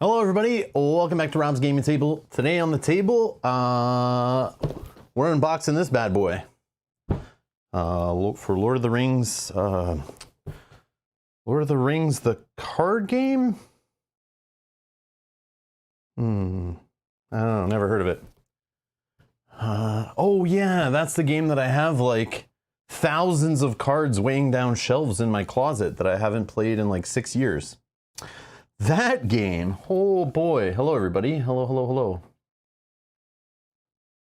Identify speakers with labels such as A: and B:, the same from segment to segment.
A: Hello everybody, welcome back to Rob's Gaming Table. Today on the table, we're unboxing this bad boy. For Lord of the Rings, the card game? I don't know, never heard of it. Oh yeah, that's the game that I have like thousands of cards weighing down shelves in my closet that I haven't played in like 6 years. That game, oh boy. Hello everybody, hello.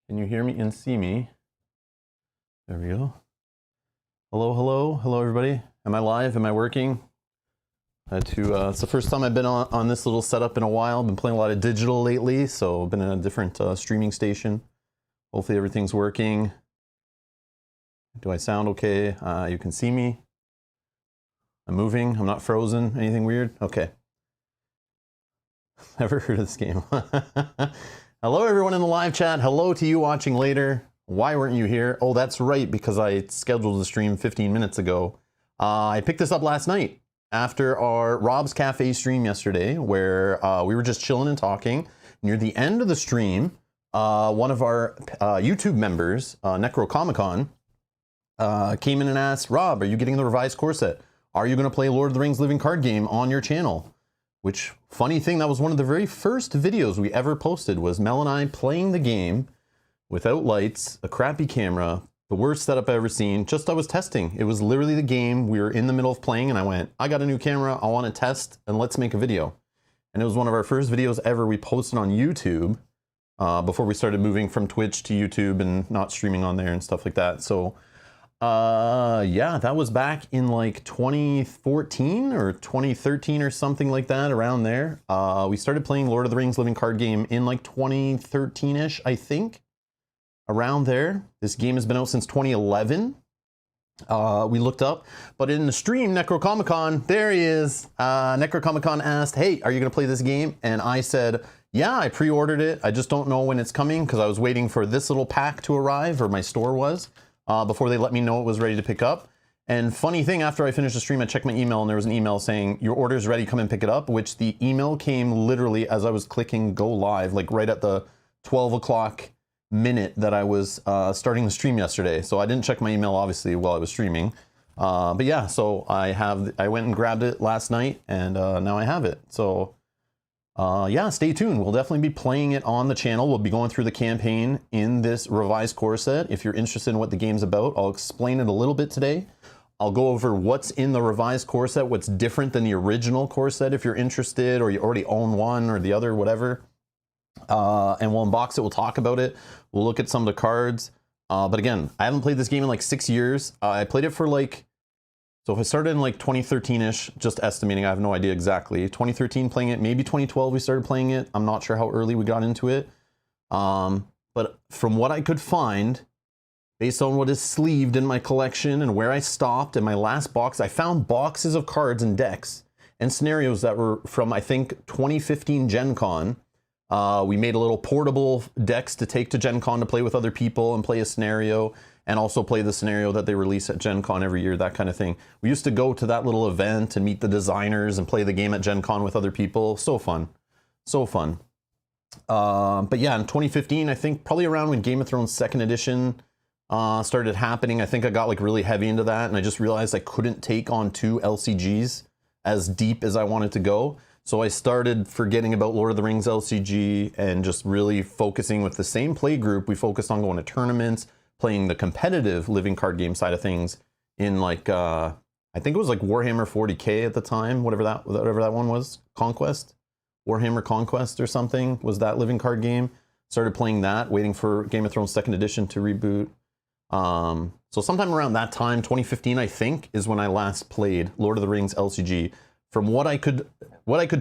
A: Can you hear me and see me? There we go. Hello everybody. Am I live? Am I working? It's the first time I've been on this little setup in a while. I've been playing a lot of digital lately, so I've been in a different streaming station. Hopefully everything's working. Do I sound okay? You can see me. I'm moving, I'm not frozen, anything weird? Okay. Never heard of this game. Hello everyone in the live chat. Hello to you watching later. Why weren't you here? Oh, that's right, because I scheduled the stream 15 minutes ago. I picked this up last night after our Rob's Cafe stream yesterday, where we were just chilling and talking. Near the end of the stream, one of our YouTube members, Necrocomicon, came in and asked, Rob, are you getting the revised core set? Are you going to play Lord of the Rings Living Card Game on your channel? Which, funny thing, that was one of the very first videos we ever posted, was Mel and I playing the game without lights, a crappy camera, the worst setup I've ever seen. Just I was testing. It was literally the game. We were in the middle of playing and I went, I got a new camera, I want to test and let's make a video. And it was one of our first videos ever we posted on YouTube before we started moving from Twitch to YouTube and not streaming on there and stuff like that. So yeah, that was back in like 2014 or 2013 or something like that, around there. We started playing Lord of the Rings Living Card Game in like 2013-ish, I think, around there. This game has been out since 2011. We looked up, but in the stream, Necrocomicon, there he is. Necrocomicon asked, hey, are you gonna play this game? And I said, yeah, I pre-ordered it. I just don't know when it's coming because I was waiting for this little pack to arrive, or my store was. Before they let me know it was ready to pick up. And funny thing, after I finished the stream, I checked my email and there was an email saying, your order's ready, come and pick it up, which the email came literally as I was clicking go live, like right at the 12 o'clock minute that I was starting the stream yesterday. So I didn't check my email, obviously, while I was streaming. But yeah, so I went and grabbed it last night and now I have it. So yeah, stay tuned. We'll definitely be playing it on the channel. We'll be going through the campaign in this revised core set. If you're interested in what the game's about, I'll explain it a little bit today. I'll go over what's in the revised core set, what's different than the original core set if you're interested, or you already own one or the other, whatever. And we'll unbox it, we'll talk about it. We'll look at some of the cards. But again, I haven't played this game in like 6 years. I played it for like, so if I started in like 2013-ish, just estimating, I have no idea exactly. 2013 playing it, maybe 2012 we started playing it. I'm not sure how early we got into it. But from what I could find, based on what is sleeved in my collection and where I stopped in my last box, I found boxes of cards and decks and scenarios that were from, I think, 2015 Gen Con. We made a little portable decks to take to Gen Con to play with other people and play a scenario, and also play the scenario that they release at Gen Con every year, that kind of thing. We used to go to that little event and meet the designers and play the game at Gen Con with other people. So fun. So fun. But yeah, in 2015, I think probably around when Game of Thrones 2nd edition started happening, I think I got like really heavy into that, and I just realized I couldn't take on 2 LCGs as deep as I wanted to go. So I started forgetting about Lord of the Rings LCG and just really focusing with the same play group. We focused on going to tournaments, playing the competitive living card game side of things in like, I think it was like Warhammer 40K at the time, whatever that one was, Conquest, Warhammer Conquest or something was that living card game. Started playing that, waiting for Game of Thrones 2nd edition to reboot. So sometime around that time, 2015, I think, is when I last played Lord of the Rings LCG. From what I could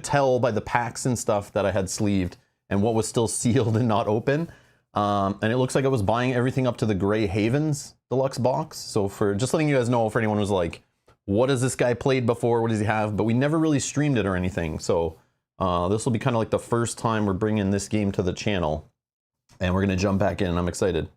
A: tell by the packs and stuff that I had sleeved and what was still sealed and not open. And it looks like I was buying everything up to the Grey Havens deluxe box. So for just letting you guys know, for anyone who's like, what has this guy played before? What does he have? But we never really streamed it or anything. So this will be kind of like the first time we're bringing this game to the channel. And we're going to jump back in. I'm excited.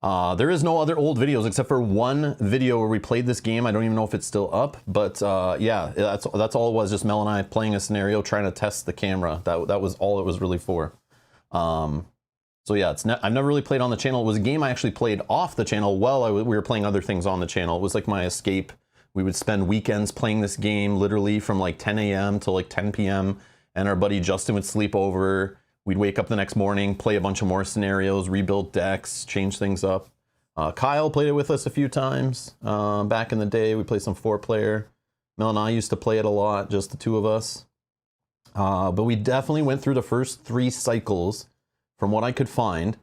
A: There is no other old videos except for one video where we played this game. I don't even know if it's still up, but yeah, that's all it was. Just Mel and I playing a scenario, trying to test the camera. That was all it was really for. So yeah, I've never really played on the channel. It was a game I actually played off the channel while we were playing other things on the channel. It was like my escape. We would spend weekends playing this game, literally from like 10 a.m. to like 10 p.m. And our buddy Justin would sleep over. We'd wake up the next morning, play a bunch of more scenarios, rebuild decks, change things up. Kyle played it with us a few times. Back in the day, we played some 4-player. Mel and I used to play it a lot, just the two of us. But we definitely went through the first 3 cycles from what I could find.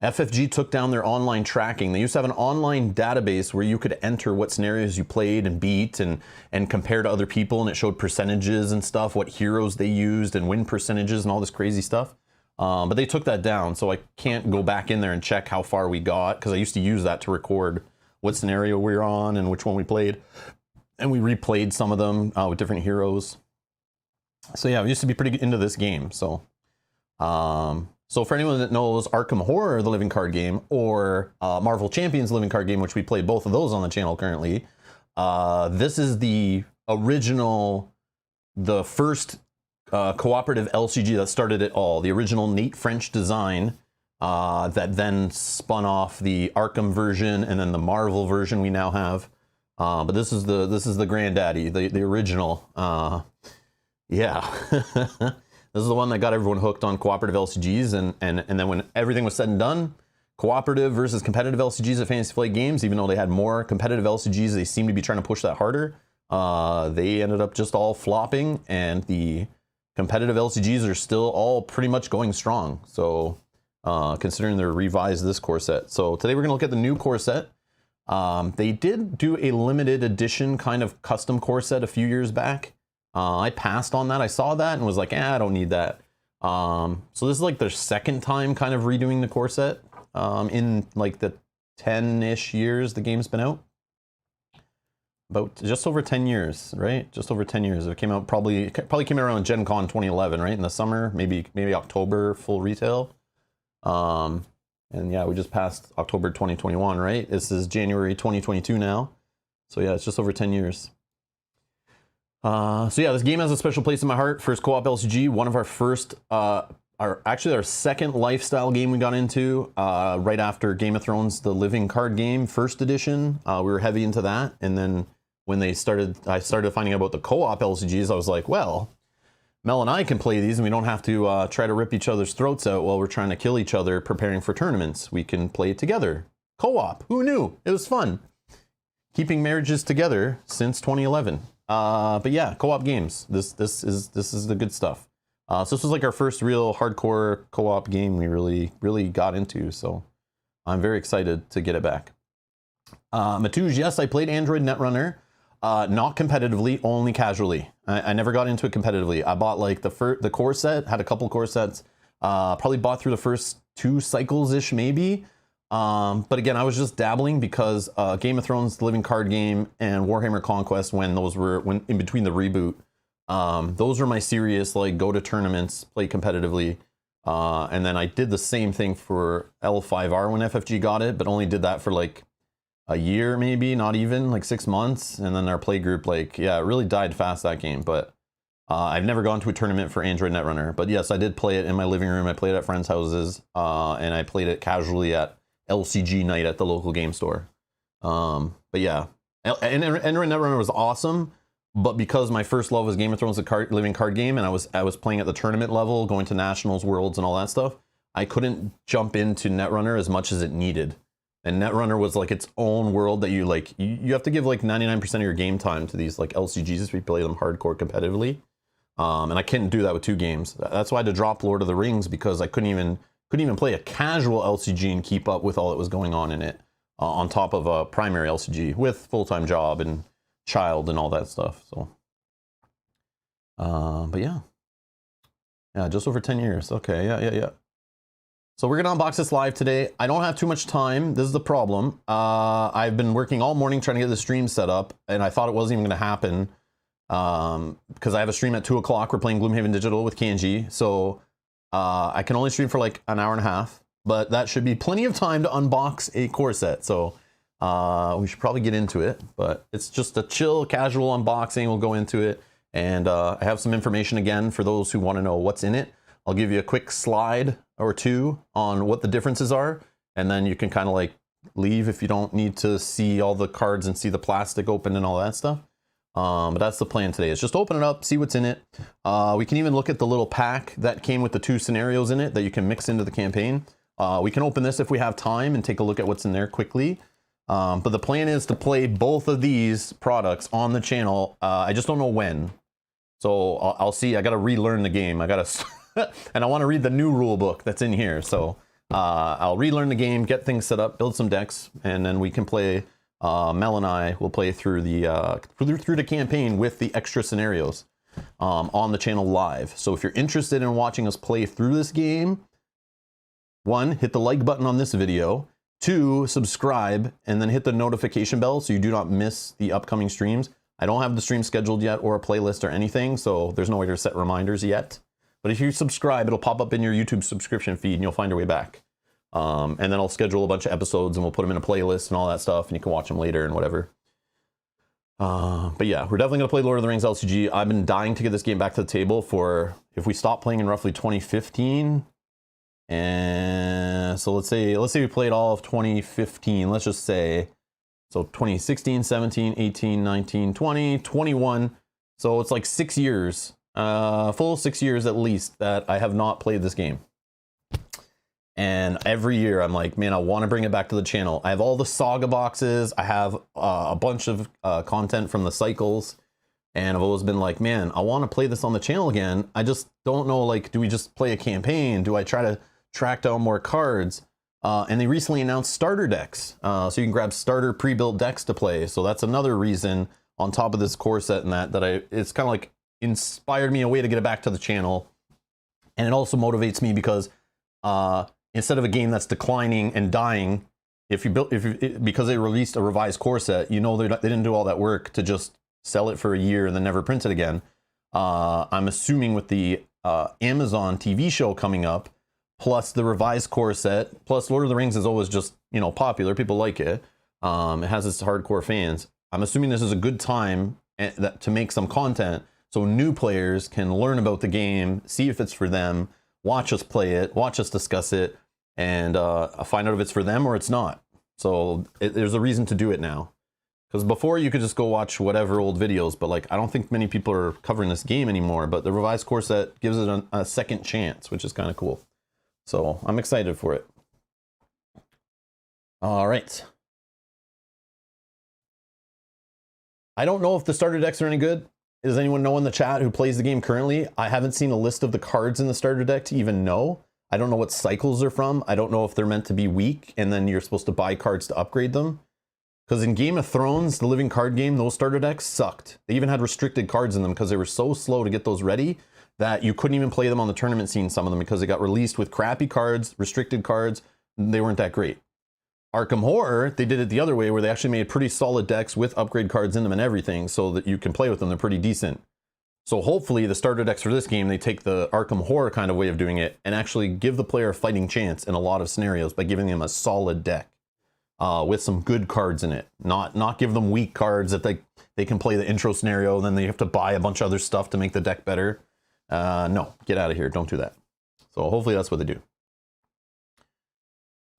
A: FFG took down their online tracking. They used to have an online database where you could enter what scenarios you played and beat and compare to other people, and it showed percentages and stuff, what heroes they used and win percentages and all this crazy stuff. But they took that down, so I can't go back in there and check how far we got, because I used to use that to record what scenario we were on and which one we played. And we replayed some of them with different heroes. So yeah, we used to be pretty into this game. So so for anyone that knows Arkham Horror, the living card game, or Marvel Champions, the living card game, which we played both of those on the channel currently, this is the original, the first cooperative LCG that started it all. The original Nate French design that then spun off the Arkham version and then the Marvel version we now have. But this is the granddaddy, the original. Yeah. This is the one that got everyone hooked on cooperative LCGs, and then when everything was said and done, cooperative versus competitive LCGs at Fantasy Flight Games, even though they had more competitive LCGs, they seemed to be trying to push that harder. They ended up just all flopping, and the competitive LCGs are still all pretty much going strong. So considering they're revised this core set. So today we're gonna look at the new core set. They did do a limited edition kind of custom core set a few years back. I passed on that. I saw that and was like, I don't need that. So this is like their second time kind of redoing the core set in like the 10-ish years the game's been out. About just over 10 years, right? Just over 10 years. It came out probably came out around Gen Con 2011, right? In the summer, maybe October, full retail. And yeah, we just passed October 2021, right? This is January 2022 now. So yeah, it's just over 10 years. So yeah, this game has a special place in my heart. First co-op LCG, one of our first, actually our second lifestyle game we got into, right after Game of Thrones, the living card game, first edition. We were heavy into that. And then when I started finding out about the co-op LCGs, I was like, well, Mel and I can play these and we don't have to try to rip each other's throats out while we're trying to kill each other preparing for tournaments. We can play it together. Co-op, who knew? It was fun. Keeping marriages together since 2011. But yeah, co-op games. This is the good stuff. So this was like our first real hardcore co-op game we really got into. So I'm very excited to get it back. Matouj, yes, I played Android Netrunner, not competitively, only casually. I never got into it competitively. I bought like the core set, had a couple core sets. Probably bought through the first 2 cycles ish maybe. But again, I was just dabbling because Game of Thrones, the living card game, and Warhammer Conquest, when in between the reboot, those were my serious, like, go to tournaments, play competitively. And then I did the same thing for L5R when FFG got it, but only did that for like a year, maybe, not even, like 6 months. And then our play group, like, yeah, it really died fast, that game. But I've never gone to a tournament for Android Netrunner. But yes, I did play it in my living room. I played it at friends' houses, and I played it casually at LCG night at the local game store. But yeah, and Android Netrunner was awesome, but because my first love was Game of Thrones, the living card game, and I was playing at the tournament level, going to nationals, worlds, and all that stuff, I couldn't jump into Netrunner as much as it needed. And Netrunner was like its own world that you have to give like 99% of your game time to these like LCGs if you play them hardcore competitively. And I couldn't do that with 2 games. That's why I had to drop Lord of the Rings, because I couldn't even play a casual LCG and keep up with all that was going on in it, on top of a primary LCG with full-time job and child and all that stuff. So, but yeah, just over 10 years. Okay, yeah. So we're gonna unbox this live today. I don't have too much time. This is the problem. I've been working all morning trying to get the stream set up, and I thought it wasn't even gonna happen because I have a stream at 2 o'clock. We're playing Gloomhaven Digital with Kanji, so I can only stream for like an hour and a half, but that should be plenty of time to unbox a core set. So we should probably get into it, but it's just a chill, casual unboxing. We'll go into it, and I have some information again for those who want to know what's in it. I'll give you a quick slide or two on what the differences are, and then you can kind of like leave if you don't need to see all the cards and see the plastic open and all that stuff. But that's the plan today, is just open it up, see what's in it. We can even look at the little pack that came with the 2 scenarios in it that you can mix into the campaign. We can open this if we have time and take a look at what's in there quickly. But the plan is to play both of these products on the channel. I just don't know when. So I'll see. I got to relearn the game. I got to, and I want to read the new rule book that's in here. So I'll relearn the game, get things set up, build some decks, and then we can play. Mel and I will play through the campaign with the extra scenarios on the channel live. So if you're interested in watching us play through this game, 1, hit the like button on this video. 2, subscribe, and then hit the notification bell so you do not miss the upcoming streams. I don't have the stream scheduled yet or a playlist or anything, so there's no way to set reminders yet. But if you subscribe, it'll pop up in your YouTube subscription feed and you'll find your way back. And then I'll schedule a bunch of episodes and we'll put them in a playlist and all that stuff, and you can watch them later and whatever. But yeah, we're definitely going to play Lord of the Rings LCG. I've been dying to get this game back to the table for, if we stop playing in roughly 2015. And so let's say we played all of 2015, let's just say, so 2016, 17, 18, 19, 20, 21. So it's like 6 years, full 6 years at least, that I have not played this game. And every year I'm like, man, I want to bring it back to the channel. I have all the Saga boxes. I have a bunch of content from the cycles. And I've always been like, man, I want to play this on the channel again. I just don't know, like, do we just play a campaign? Do I try to track down more cards? And they recently announced starter decks. So you can grab starter pre-built decks to play. So that's another reason on top of this core set and it's kind of like inspired me a way to get it back to the channel. And it also motivates me because instead of a game that's declining and dying, because they released a revised core set, you know, they didn't do all that work to just sell it for a year and then never print it again. I'm assuming with the Amazon TV show coming up, plus the revised core set, plus Lord of the Rings is always just, you know, popular. People like it. It has its hardcore fans. I'm assuming this is a good time to make some content so new players can learn about the game, see if it's for them, watch us play it, watch us discuss it, and find out if it's for them or it's not. So there's a reason to do it now. Because before you could just go watch whatever old videos, but like I don't think many people are covering this game anymore, but the revised core set gives it a second chance, which is kind of cool. So I'm excited for it. All right. I don't know if the starter decks are any good. Does anyone know in the chat who plays the game currently? I haven't seen a list of the cards in the starter deck to even know. I don't know what cycles they're from. I don't know if they're meant to be weak and then you're supposed to buy cards to upgrade them. Because in Game of Thrones, the living card game, those starter decks sucked. They even had restricted cards in them because they were so slow to get those ready that you couldn't even play them on the tournament scene, some of them, because they got released with crappy cards, restricted cards. They weren't that great. Arkham Horror, they did it the other way where they actually made pretty solid decks with upgrade cards in them and everything so that you can play with them. They're pretty decent. So hopefully the starter decks for this game, they take the Arkham Horror kind of way of doing it and actually give the player a fighting chance in a lot of scenarios by giving them a solid deck with some good cards in it. Not give them weak cards that they can play the intro scenario and then they have to buy a bunch of other stuff to make the deck better. No, get out of here. Don't do that. So hopefully that's what they do.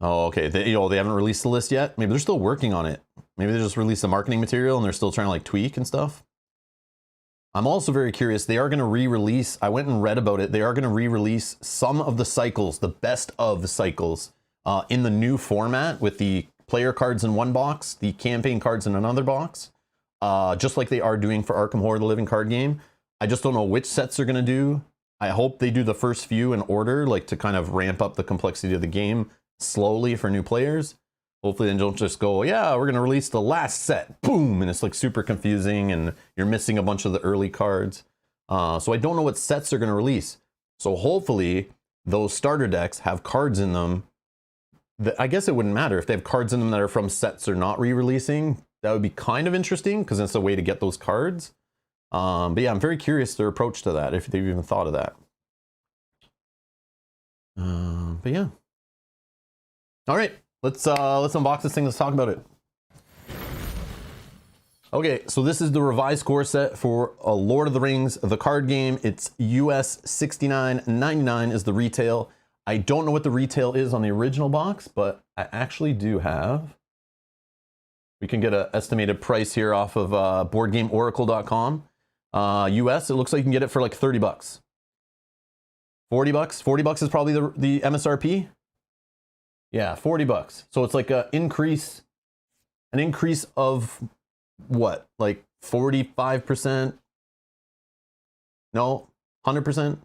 A: Oh, okay. They haven't released the list yet. Maybe they're still working on it. Maybe they just released the marketing material and they're still trying to like tweak and stuff. I'm also very curious. They are going to re-release. I went and read about it. They are going to re-release some of the cycles, the best of the cycles, in the new format with the player cards in one box, the campaign cards in another box, just like they are doing for Arkham Horror, the living card game. I just don't know which sets they're going to do. I hope they do the first few in order, like to kind of ramp up the complexity of the game slowly for new players. Hopefully they don't just go, yeah, we're going to release the last set, boom, and it's like super confusing and you're missing a bunch of the early cards. So I don't know what sets they're going to release. So hopefully those starter decks have cards in them that, I guess it wouldn't matter if they have cards in them that are from sets they're not re-releasing. That would be kind of interesting because it's a way to get those cards. But yeah, I'm very curious their approach to that, if they've even thought of that. But yeah. All right, let's unbox this thing. Let's talk about it. Okay, so this is the revised core set for Lord of the Rings, the card game. It's US $69.99 is the retail. I don't know what the retail is on the original box, but I actually do have. We can get an estimated price here off of boardgameoracle.com. US, it looks like you can get it for like 30 bucks. 40 bucks? 40 bucks is probably the MSRP? Yeah, 40 bucks. So it's like an increase of what? Like 45%? No, 100%?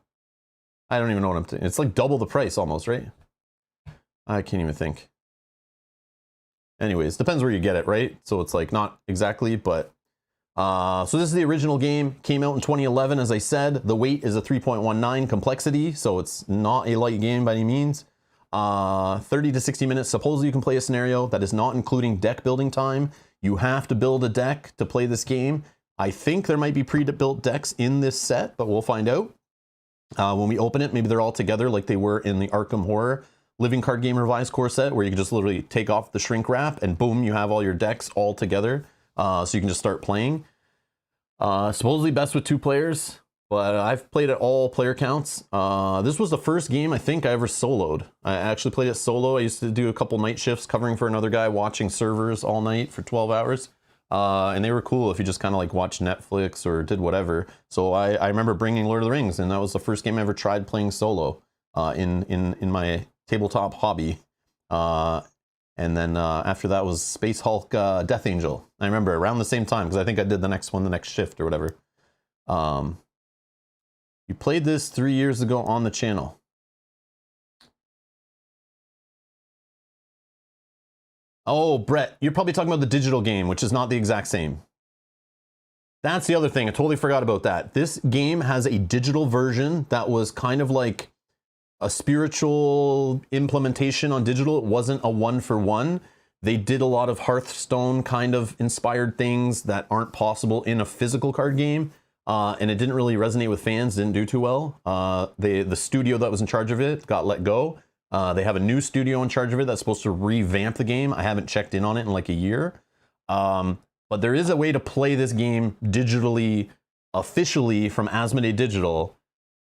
A: I don't even know what I'm saying. It's like double the price almost, right? I can't even think. Anyways, depends where you get it, right? So it's like not exactly, but so this is the original game. Came out in 2011, as I said. The weight is a 3.19 complexity, so it's not a light game by any means. 30 to 60 minutes. Supposedly you can play a scenario that is not including deck building time. You have to build a deck to play this game. I think there might be pre-built decks in this set, but we'll find out. When we open it, maybe they're all together like they were in the Arkham Horror Living Card Game Revised core set, where you can just literally take off the shrink wrap and boom, you have all your decks all together. So you can just start playing. Supposedly best with 2 players, but I've played at all player counts. This was the first game I think I ever soloed. I actually played it solo. I used to do a couple night shifts covering for another guy, watching servers all night for 12 hours. And they were cool if you just kind of like watched Netflix or did whatever. So I remember bringing Lord of the Rings, and that was the first game I ever tried playing solo in my tabletop hobby. And then after that was Space Hulk Death Angel. I remember around the same time, because I think I did the next one, the next shift or whatever. You played this 3 years ago on the channel. Oh, Brett, you're probably talking about the digital game, which is not the exact same. That's the other thing. I totally forgot about that. This game has a digital version that was kind of like a spiritual implementation on digital. It wasn't a one-for-one. They did a lot of Hearthstone kind of inspired things that aren't possible in a physical card game. And it didn't really resonate with fans, didn't do too well. The studio that was in charge of it got let go. They have a new studio in charge of it that's supposed to revamp the game. I haven't checked in on it in like a year. But there is a way to play this game digitally, officially from Asmodee Digital.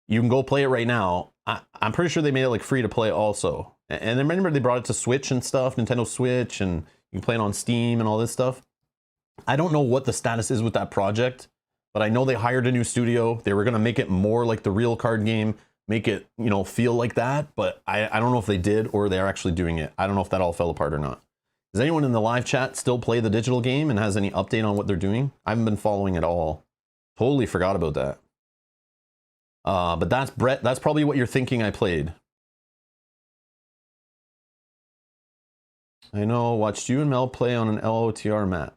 A: You can go play it right now. I'm pretty sure they made it like free to play also. And then remember they brought it to Switch and stuff, Nintendo Switch, and you can play it on Steam and all this stuff. I don't know what the status is with that project, but I know they hired a new studio. They were going to make it more like the real card game, make it, you know, feel like that. But I don't know if they did or they're actually doing it. I don't know if that all fell apart or not. Does anyone in the live chat still play the digital game and has any update on what they're doing? I haven't been following at all. Totally forgot about that. But that's Brett. That's probably what you're thinking I played. I know. Watched you and Mel play on an LOTR map.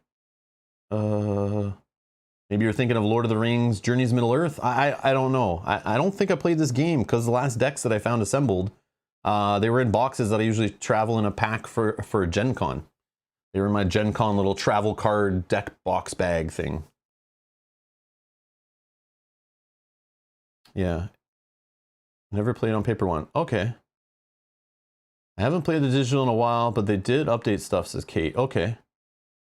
A: Maybe you're thinking of Lord of the Rings, Journeys Middle Earth. I don't know. I don't think I played this game because the last decks that I found assembled, they were in boxes that I usually travel in a pack for Gen Con. They were in my Gen Con little travel card deck box bag thing. Yeah. Never played on paper one. Okay. I haven't played the digital in a while, but they did update stuff, says Kate. Okay.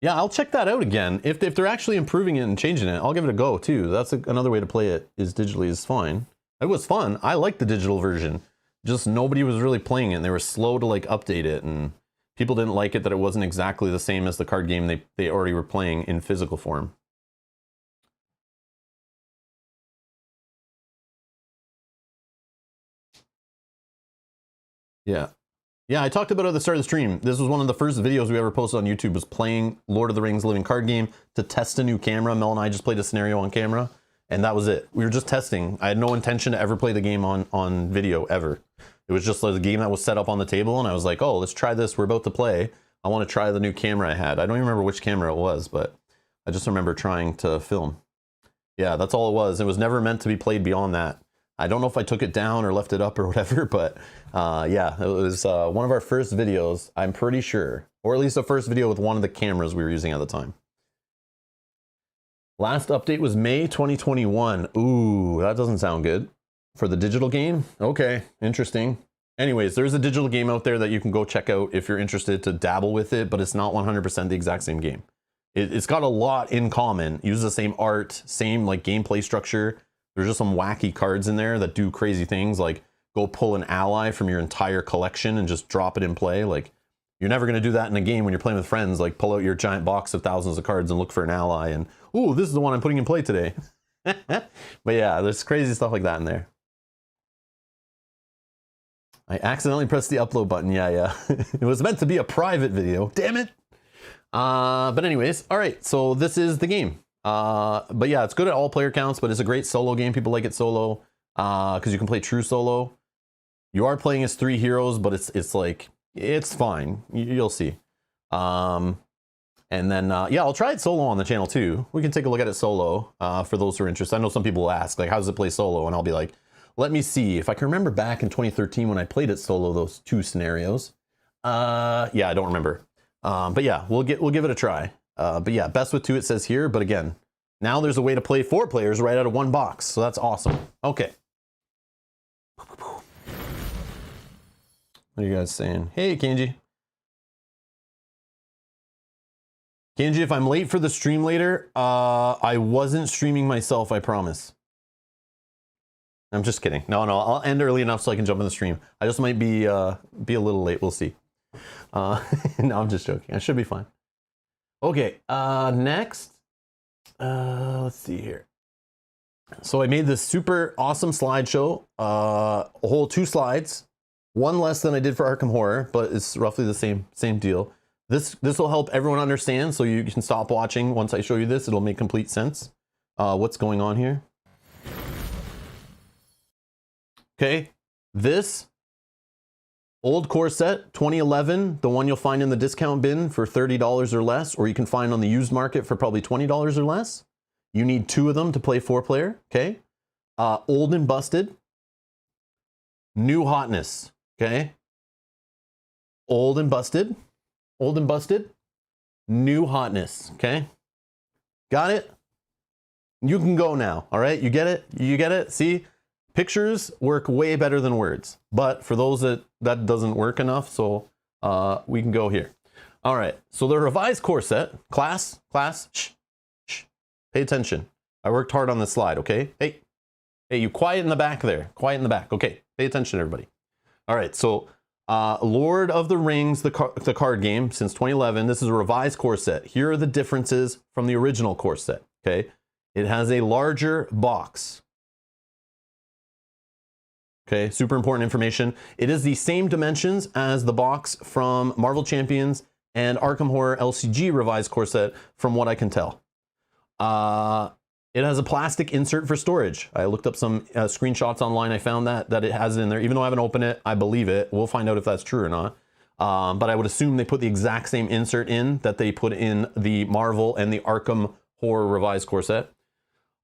A: Yeah, I'll check that out again. If they're actually improving it and changing it, I'll give it a go too. That's another way to play it is digitally is fine. It was fun. I liked the digital version. Just nobody was really playing it and they were slow to like update it, and people didn't like it that it wasn't exactly the same as the card game they already were playing in physical form. Yeah. Yeah, I talked about it at the start of the stream. This was one of the first videos we ever posted on YouTube, was playing Lord of the Rings Living Card Game to test a new camera. Mel and I just played a scenario on camera, and that was it. We were just testing. I had no intention to ever play the game on video, ever. It was just like a game that was set up on the table, and I was like, oh, let's try this. We're about to play. I want to try the new camera I had. I don't even remember which camera it was, but I just remember trying to film. Yeah, that's all it was. It was never meant to be played beyond that. I don't know if I took it down or left it up or whatever, but yeah, it was one of our first videos, I'm pretty sure. Or at least the first video with one of the cameras we were using at the time. Last update was May 2021. Ooh, that doesn't sound good. For the digital game? Okay, interesting. Anyways, there's a digital game out there that you can go check out if you're interested to dabble with it, but it's not 100% the exact same game. It's got a lot in common. Uses the same art, same like gameplay structure. There's just some wacky cards in there that do crazy things, like go pull an ally from your entire collection and just drop it in play. Like, you're never going to do that in a game when you're playing with friends, like pull out your giant box of thousands of cards and look for an ally and, ooh, this is the one I'm putting in play today. But yeah, there's crazy stuff like that in there. I accidentally pressed the upload button. Yeah. It was meant to be a private video. Damn it. But anyways, all right. So this is the game. But yeah, it's good at all player counts, but it's a great solo game. People like it solo because you can play true solo. You are playing as 3 heroes, but it's like, it's fine. You'll see. And then, yeah, I'll try it solo on the channel too. We can take a look at it solo for those who are interested. I know some people will ask, like, how does it play solo? And I'll be like, let me see. If I can remember back in 2013 when I played it solo, those 2 scenarios. Yeah, I don't remember. But yeah, we'll give it a try. But yeah, best with 2 it says here. But again, now there's a way to play 4 players right out of 1 box. So that's awesome. Okay. What are you guys saying? Hey, Kenji. Kenji, if I'm late for the stream later, I wasn't streaming myself, I promise. I'm just kidding. No, I'll end early enough so I can jump in the stream. I just might be a little late. We'll see. No, I'm just joking. I should be fine. Okay, next. Let's see here. So I made this super awesome slideshow. A whole 2 slides. 1 less than I did for Arkham Horror, but it's roughly the same deal. This will help everyone understand, so you can stop watching once I show you this. It'll make complete sense. What's going on here? Okay, this old core set, 2011, the one you'll find in the discount bin for $30 or less, or you can find on the used market for probably $20 or less. You need 2 of them to play 4-player, okay? Old and busted. New hotness, okay? Old and busted. Old and busted. New hotness, okay? Got it? You can go now, all right? You get it? You get it? See? Pictures work way better than words, but for those that doesn't work enough, so we can go here. All right, so the revised core set, class, shh, pay attention. I worked hard on this slide, okay? Hey, you quiet in the back there, quiet in the back. Okay, pay attention, everybody. All right, so Lord of the Rings, the card game since 2011, this is a revised core set. Here are the differences from the original core set, okay? It has a larger box. Okay, super important information. It is the same dimensions as the box from Marvel Champions and Arkham Horror LCG revised core set, from what I can tell. It has a plastic insert for storage. I looked up some screenshots online. I found that it has it in there. Even though I haven't opened it, I believe it. We'll find out if that's true or not. But I would assume they put the exact same insert in that they put in the Marvel and the Arkham Horror revised core set.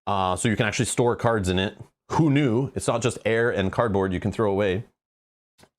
A: So you can actually store cards in it. Who knew? It's not just air and cardboard you can throw away.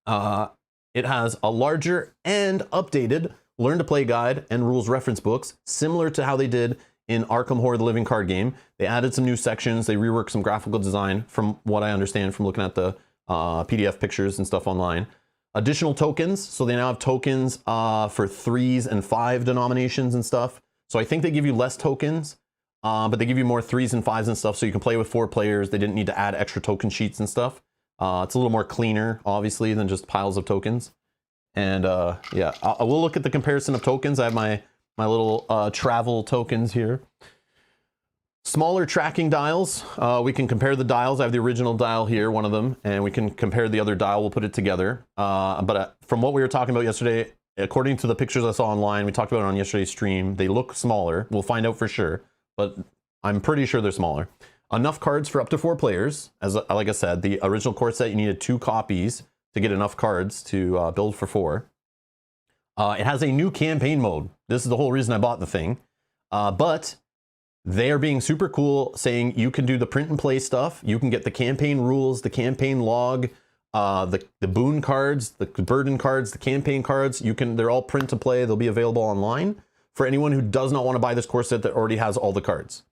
A: It has a larger and updated learn to play guide and rules reference books, similar to how they did in Arkham Horror the Living Card Game. They added some new sections. They reworked some graphical design from what I understand from looking at the PDF pictures and stuff online. Additional tokens. So they now have tokens for 3s and 5 denominations and stuff. So I think they give you less tokens. But they give you more 3s and 5s and stuff, so you can play with 4 players. They didn't need to add extra token sheets and stuff. It's a little more cleaner, obviously, than just piles of tokens. And yeah, I will look at the comparison of tokens. I have my little travel tokens here. Smaller tracking dials. We can compare the dials. I have the original dial here, one of them, and we can compare the other dial. We'll put it together. But from what we were talking about yesterday, according to the pictures I saw online, we talked about it on yesterday's stream, they look smaller. We'll find out for sure. But I'm pretty sure they're smaller. Enough cards for up to 4 players. As like I said, the original core set, you needed 2 copies to get enough cards to build for 4. It has a new campaign mode. This is the whole reason I bought the thing. But they are being super cool, saying you can do the print and play stuff. You can get the campaign rules, the campaign log, the boon cards, the burden cards, the campaign cards. They're all print to play. They'll be available online for anyone who does not want to buy this core set that already has all the cards.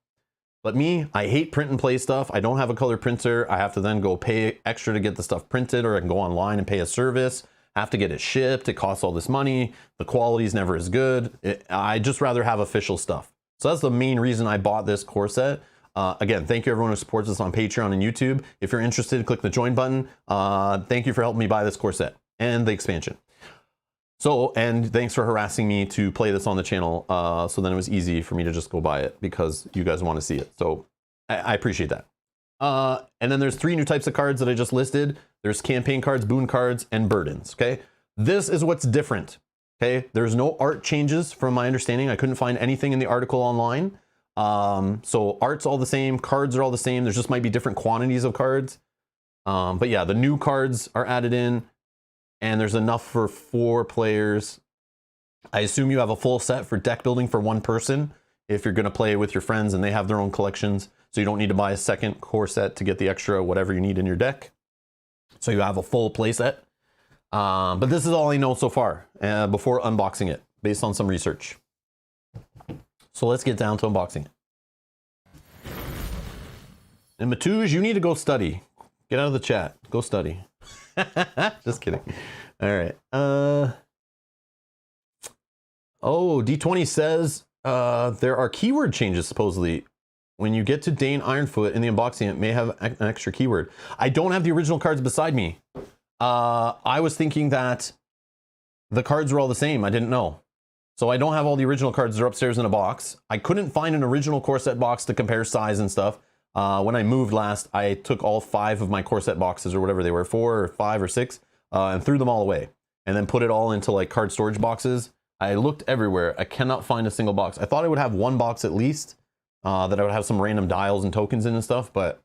A: But me, I hate print and play stuff. I don't have a color printer. I have to then go pay extra to get the stuff printed, or I can go online and pay a service. I have to get it shipped. It costs all this money. The quality is never as good. I just rather have official stuff. So that's the main reason I bought this core set. Again, thank you everyone who supports us on Patreon and YouTube. If you're interested, click the join button. Thank you for helping me buy this core set and the expansion. So, and thanks for harassing me to play this on the channel. So then it was easy for me to just go buy it because you guys want to see it. So I appreciate that. And then there's 3 new types of cards that I just listed. There's campaign cards, boon cards, and burdens. Okay. This is what's different. Okay. There's no art changes from my understanding. I couldn't find anything in the article online. So art's all the same. Cards are all the same. There just might be different quantities of cards. But yeah, the new cards are added in. And there's enough for 4 players. I assume you have a full set for deck building for 1 person if you're going to play with your friends and they have their own collections. So you don't need to buy a second core set to get the extra whatever you need in your deck. So you have a full play set. But this is all I know so far before unboxing it, based on some research. So let's get down to unboxing it. And Matouj, you need to go study. Get out of the chat. Go study. Just kidding. All right. Oh, D20 says there are keyword changes supposedly. When you get to Dane Ironfoot in the unboxing, it may have an extra keyword. I don't have the original cards beside me. I was thinking that the cards were all the same. I didn't know. So I don't have all the original cards. They're upstairs in a box. I couldn't find an original core set box to compare size and stuff. When I moved last, I took all 5 of my core set boxes or whatever they were, 4 or 5 or 6, and threw them all away and then put it all into like card storage boxes. I looked everywhere. I cannot find a single box. I thought I would have 1 box at least, that I would have some random dials and tokens in and stuff, but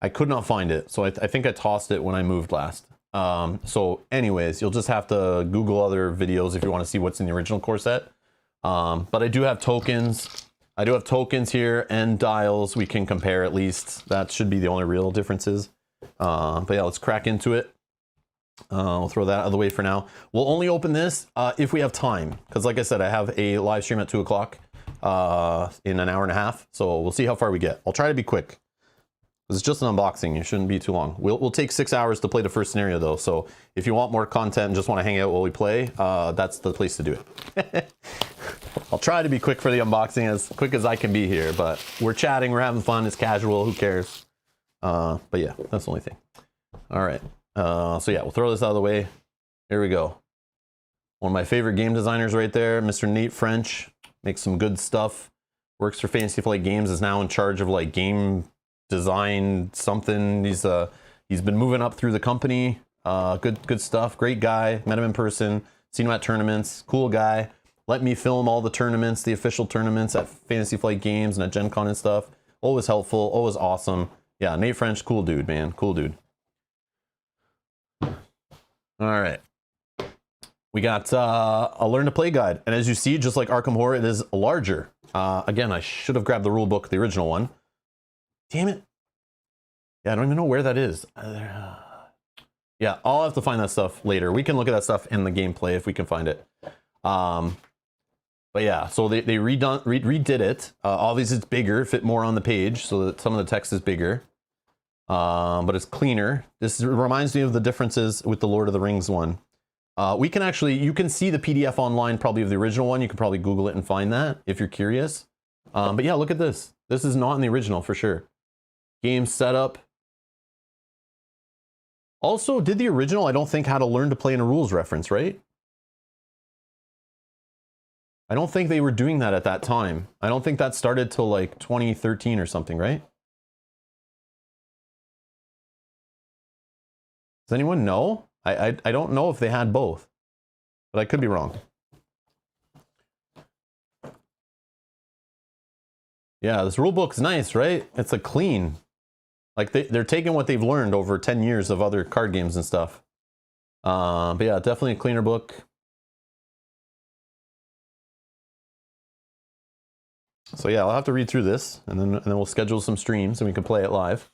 A: I could not find it. So I think I tossed it when I moved last. So anyways, you'll just have to Google other videos if you want to see what's in the original core set. But I do have tokens. I do have tokens here and dials we can compare at least. That should be the only real differences. But yeah, let's crack into it. We'll throw that out of the way for now. We'll only open this if we have time. Because like I said, I have a live stream at 2 o'clock in an hour and a half. So we'll see how far we get. I'll try to be quick. It's just an unboxing. It shouldn't be too long. We'll take 6 hours to play the first scenario though. So if you want more content and just want to hang out while we play, that's the place to do it. I'll try to be quick for the unboxing, as quick as I can be here, but we're chatting, we're having fun, it's casual, who cares? But yeah, that's the only thing. All right, so yeah, we'll throw this out of the way. Here we go. One of my favorite game designers right there, Mr. Nate French, makes some good stuff. Works for Fantasy Flight Games, is now in charge of like game design something. He's been moving up through the company. Good stuff, great guy, met him in person, seen him at tournaments, cool guy. Let me film all the tournaments, the official tournaments at Fantasy Flight Games and at Gen Con and stuff. Always helpful, always awesome. Yeah, Nate French, cool dude, man. Cool dude. All right. We got a Learn to Play guide. And as you see, just like Arkham Horror, it is larger. Again, I should have grabbed the rule book, the original one. Damn it. Yeah, I don't even know where that is. Yeah, I'll have to find that stuff later. We can look at that stuff in the gameplay if we can find it. But yeah, so they redid it. Obviously it's bigger, fit more on the page, so that some of the text is bigger. But it's cleaner. This reminds me of the differences with the Lord of the Rings one. You can see the PDF online, probably of the original one. You can probably Google it and find that if you're curious. But yeah, look at this. This is not in the original for sure. Game setup. Also, did the original, I don't think, had a learn to play in a rules reference, right? I don't think they were doing that at that time. I don't think that started till like 2013 or something, right? Does anyone know? I don't know if they had both, but I could be wrong. Yeah, this rule book's nice, right? It's a clean. Like they're taking what they've learned over 10 years of other card games and stuff. But yeah, definitely a cleaner book. So yeah, I'll have to read through this, and then we'll schedule some streams and we can play it live.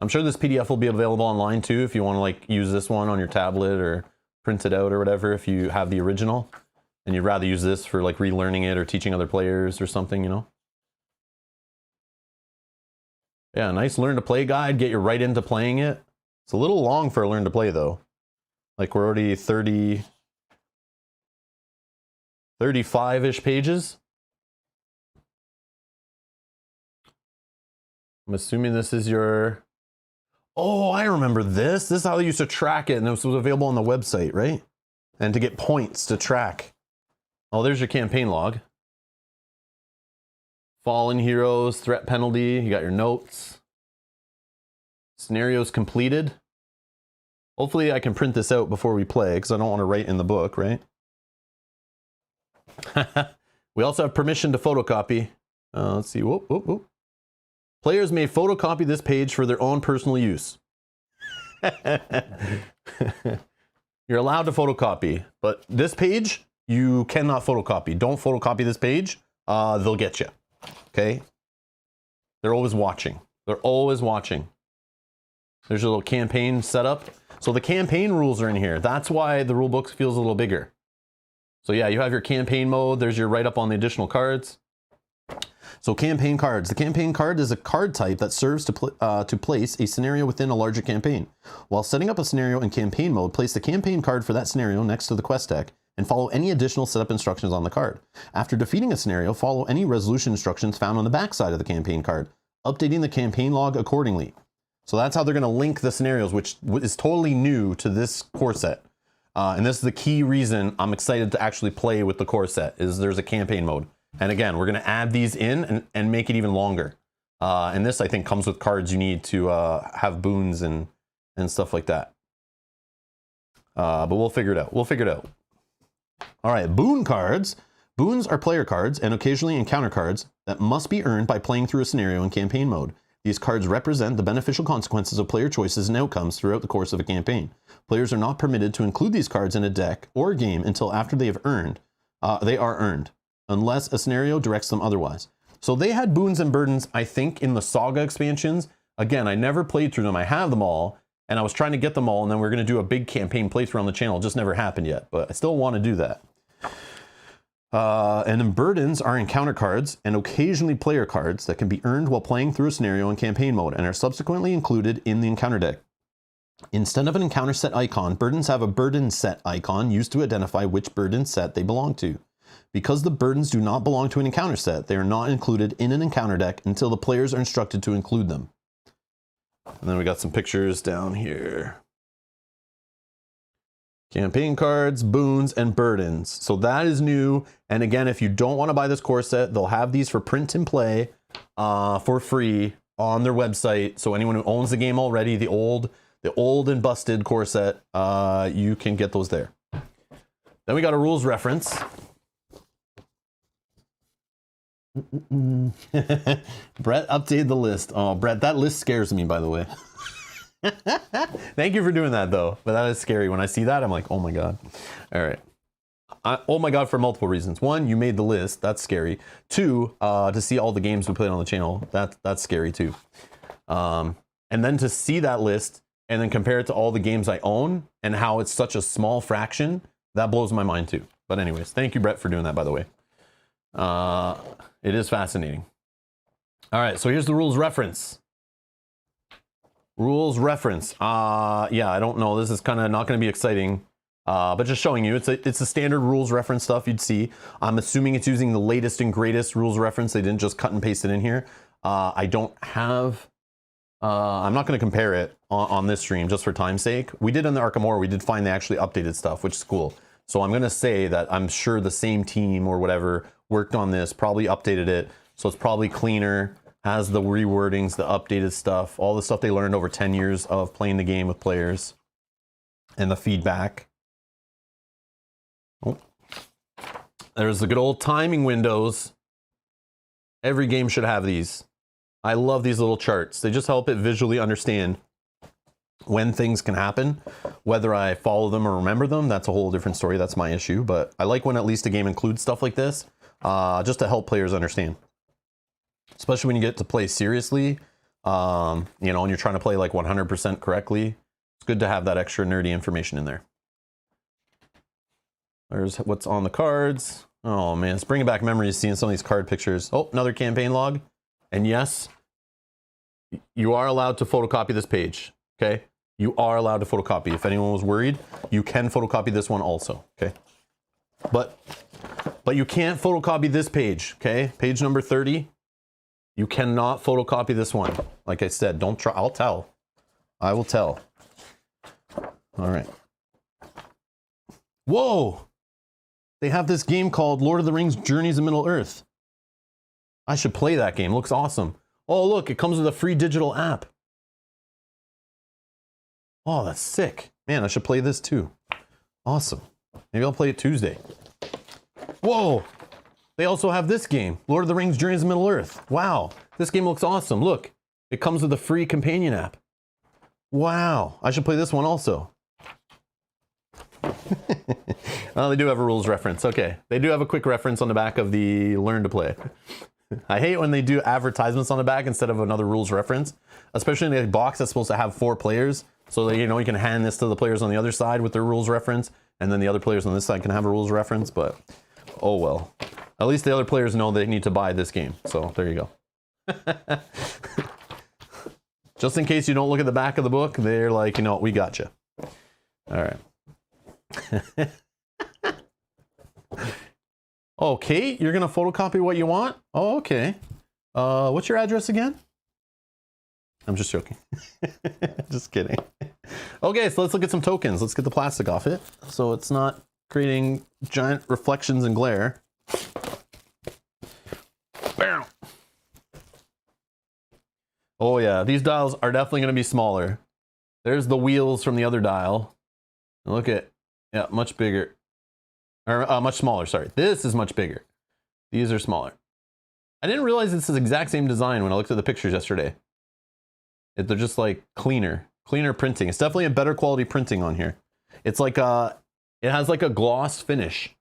A: I'm sure this PDF will be available online too if you want to like use this one on your tablet or print it out or whatever if you have the original. and you'd rather use this for like relearning it or teaching other players or something, you know. Yeah, nice learn to play guide, get you right into playing it. It's a little long for a learn to play though. Like we're already 35-ish pages. I'm assuming this is your... Oh, I remember this. This is how they used to track it, and this was available on the website, right? And to get points to track. Oh, there's your campaign log. Fallen heroes, threat penalty, you got your notes. Scenarios completed. Hopefully I can print this out before we play, because I don't want to write in the book, right? We also have permission to photocopy. Let's see. Whoop, whoop, whoop. Players may photocopy this page for their own personal use. You're allowed to photocopy, but this page, you cannot photocopy. Don't photocopy this page. They'll get you. Okay? They're always watching. They're always watching. There's your little campaign setup. So the campaign rules are in here. That's why the rule book feels a little bigger. So yeah, you have your campaign mode. There's your write-up on the additional cards. So campaign cards. The campaign card is a card type that serves to place a scenario within a larger campaign. While setting up a scenario in campaign mode, place the campaign card for that scenario next to the quest deck and follow any additional setup instructions on the card. After defeating a scenario, follow any resolution instructions found on the back side of the campaign card, updating the campaign log accordingly. So that's how they're going to link the scenarios, which is totally new to this core set. And this is the key reason I'm excited to actually play with the core set, is there's a campaign mode. And again, we're going to add these in and make it even longer. And this, I think, comes with cards you need to have boons and stuff like that. But we'll figure it out. We'll figure it out. All right, boon cards. Boons are player cards and occasionally encounter cards that must be earned by playing through a scenario in campaign mode. These cards represent the beneficial consequences of player choices and outcomes throughout the course of a campaign. Players are not permitted to include these cards in a deck or game until after they are earned, unless a scenario directs them otherwise. So they had boons and burdens, I think, in the Saga expansions. Again, I never played through them. I have them all, and I was trying to get them all, and then we're going to do a big campaign playthrough on the channel. It just never happened yet, but I still want to do that. And then burdens are encounter cards and occasionally player cards that can be earned while playing through a scenario in campaign mode and are subsequently included in the encounter deck. Instead of an encounter set icon, burdens have a burden set icon used to identify which burden set they belong to. Because the burdens do not belong to an encounter set, they are not included in an encounter deck until the players are instructed to include them. And then we got some pictures down here. Campaign cards, boons, and burdens. So that is new. And again, if you don't want to buy this core set, they'll have these for print and play for free on their website. So anyone who owns the game already, the old and busted core set, you can get those there. Then we got a rules reference. Brett updated the list. Oh, Brett, that list scares me, by the way. Thank you for doing that, though. But that is scary. When I see that, I'm like, oh my God. All right. Oh my God, for multiple reasons. One, you made the list. That's scary. Two, to see all the games we played on the channel. That's scary, too. And then to see that list and then compare it to all the games I own and how it's such a small fraction, that blows my mind, too. But anyways, thank you, Brett, for doing that, by the way. It is fascinating. All right, so here's the rules reference. Rules reference. Yeah, I don't know. This is kind of not going to be exciting, but just showing you. It's a standard rules reference stuff you'd see. I'm assuming it's using the latest and greatest rules reference. They didn't just cut and paste it in here. I don't have... I'm not going to compare it on this stream just for time's sake. We did in the Arkham Horror. We did find they actually updated stuff, which is cool. So I'm going to say that I'm sure the same team or whatever worked on this, probably updated it. So it's probably cleaner, has the rewordings, the updated stuff, all the stuff they learned over 10 years of playing the game with players and the feedback. Oh. There's the good old timing windows. Every game should have these. I love these little charts. They just help it visually understand when things can happen. Whether I follow them or remember them, that's a whole different story. That's my issue. But I like when at least a game includes stuff like this, just to help players understand. Especially when you get to play seriously, you know, and you're trying to play like 100% correctly. It's good to have that extra nerdy information in there. There's what's on the cards. Oh man, it's bringing back memories seeing some of these card pictures. Oh, another campaign log. And yes, you are allowed to photocopy this page, okay? You are allowed to photocopy. If anyone was worried, you can photocopy this one also, okay? But you can't photocopy this page, okay? Page number 30. You cannot photocopy this one. Like I said, don't try. I'll tell. I will tell. All right. Whoa! They have this game called Lord of the Rings Journeys in Middle-earth. I should play that game. Looks awesome. Oh, look, it comes with a free digital app. Oh, that's sick. Man, I should play this too. Awesome. Maybe I'll play it Tuesday. Whoa! They also have this game, Lord of the Rings Journeys in Middle-earth. Wow, this game looks awesome. Look, it comes with a free companion app. Wow, I should play this one also. Well, they do have a rules reference. Okay, they do have a quick reference on the back of the Learn to Play. I hate when they do advertisements on the back instead of another rules reference, especially in a box that's supposed to have 4 players. So that, you know, you can hand this to the players on the other side with their rules reference, and then the other players on this side can have a rules reference, but oh well. At least the other players know they need to buy this game. So there you go. Just in case you don't look at the back of the book, they're like, you know, we got you. All right. Oh, Kate, you're going to photocopy what you want? Oh, okay. What's your address again? I'm just joking. Just kidding. Okay, so let's look at some tokens. Let's get the plastic off it so it's not creating giant reflections and glare. Bam. Oh yeah, these dials are definitely going to be smaller. There's the wheels from the other dial. Look at, yeah, much bigger. Or much smaller, sorry. This is much bigger. These are smaller. I didn't realize this is the exact same design when I looked at the pictures yesterday. They're just like cleaner printing. It's definitely a better quality printing on here. It's like it has like a gloss finish.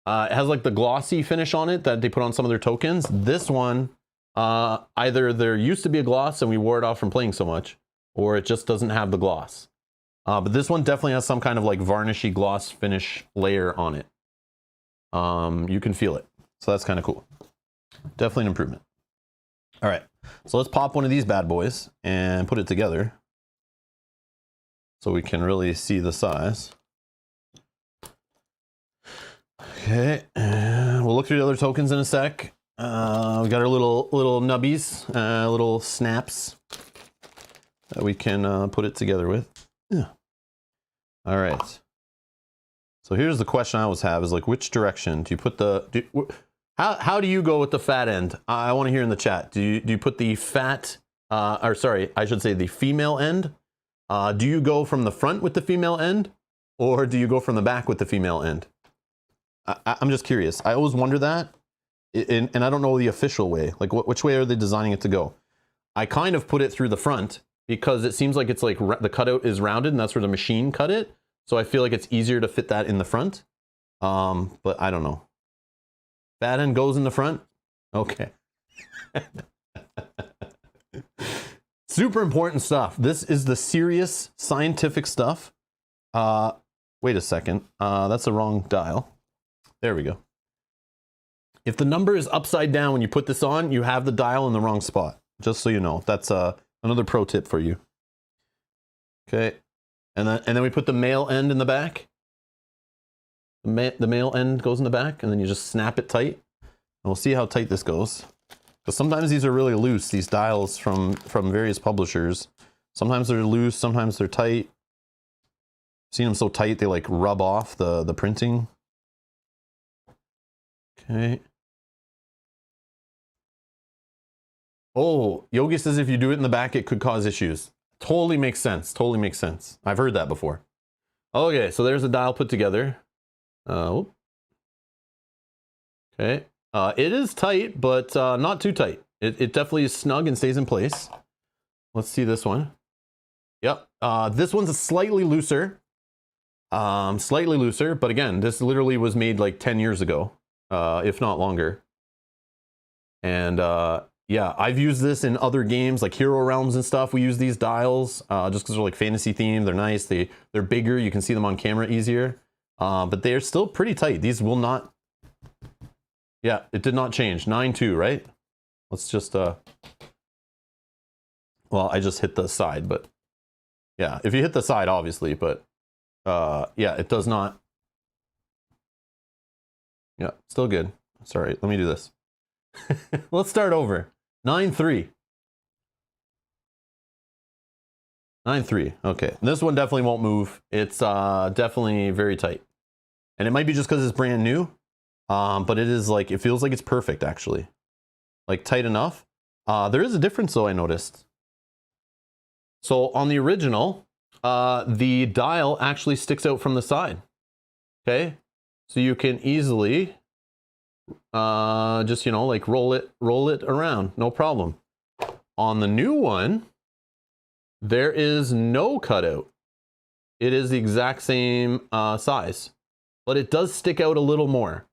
A: It has like the glossy finish on it that they put on some of their tokens. This one, either there used to be a gloss and we wore it off from playing so much, or it just doesn't have the gloss. But this one definitely has some kind of like varnishy gloss finish layer on it. You can feel it. So that's kind of cool. Definitely an improvement. All right, so let's pop one of these bad boys and put it together so we can really see the size. Okay, and we'll look through the other tokens in a sec. We got our little nubbies, little snaps that we can put it together with. Yeah. All right. So here's the question I always have is like, which direction do you put the? How do you go with the fat end? I want to hear in the chat. Do you put the fat? Or sorry, I should say the female end. Do you go from the front with the female end, or do you go from the back with the female end? I'm just curious. I always wonder that, and I don't know the official way. Like, which way are they designing it to go? I kind of put it through the front because it seems like it's like the cutout is rounded, and that's where the machine cut it. So I feel like it's easier to fit that in the front. But I don't know. Fat end goes in the front? Okay. Super important stuff. This is the serious scientific stuff. Wait a second. That's the wrong dial. There we go. If the number is upside down when you put this on, you have the dial in the wrong spot. Just so you know. That's another pro tip for you. Okay. And then we put the male end in the back. The male end goes in the back, and then you just snap it tight. And we'll see how tight this goes. Because sometimes these are really loose, these dials from various publishers. Sometimes they're loose, sometimes they're tight. I've seen them so tight they like rub off the printing. Okay. Oh, Yogi says if you do it in the back, it could cause issues. Totally makes sense. Totally makes sense. I've heard that before. Okay, so there's a dial put together. Okay. It is tight, but not too tight. It definitely is snug and stays in place. Let's see this one. Yep. This one's slightly looser. But again, this literally was made like 10 years ago, if not longer. And yeah, I've used this in other games like Hero Realms and stuff. We use these dials just because they're like fantasy themed. They're nice. They're bigger. You can see them on camera easier. But they are still pretty tight. These will not, yeah, it did not change. 9-2, right? Let's just, well, I just hit the side, but yeah, if you hit the side, obviously, but yeah, it does not. Yeah, still good. Sorry, let me do this. Let's start over. 9-3. 9-3. Okay, this one definitely won't move. It's definitely very tight. And it might be just because it's brand new, but it is like, it feels like it's perfect, actually. Like, tight enough. There is a difference, though, I noticed. So, on the original, the dial actually sticks out from the side. Okay? So, you can easily just, you know, like roll it around. No problem. On the new one, there is no cutout. It is the exact same size, but it does stick out a little more.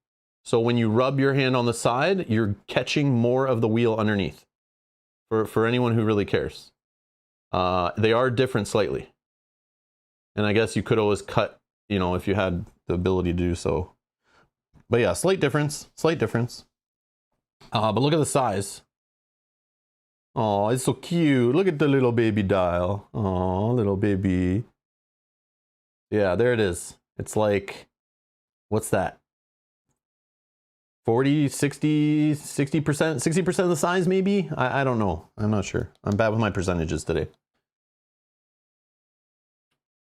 A: So when you rub your hand on the side, you're catching more of the wheel underneath. For anyone who really cares. They are different slightly. And I guess you could always cut, you know, if you had the ability to do so. But yeah, slight difference, slight difference. But look at the size. Oh, it's so cute. Look at the little baby dial. Oh, little baby. Yeah, there it is. It's like, what's that? 40, 60, 60%, 60% of the size maybe? I don't know. I'm not sure. I'm bad with my percentages today.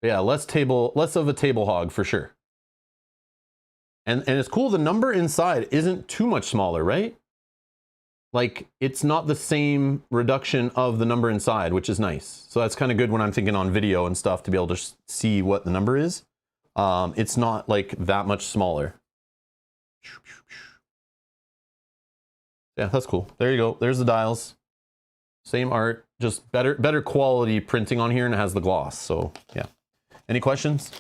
A: Yeah, less of a table hog for sure. And it's cool, the number inside isn't too much smaller, right? Like, it's not the same reduction of the number inside, which is nice. So that's kind of good when I'm thinking on video and stuff to be able to see what the number is. It's not like that much smaller. Yeah, that's cool. There you go. There's the dials. Same art, just better quality printing on here, and it has the gloss. So yeah. Any questions?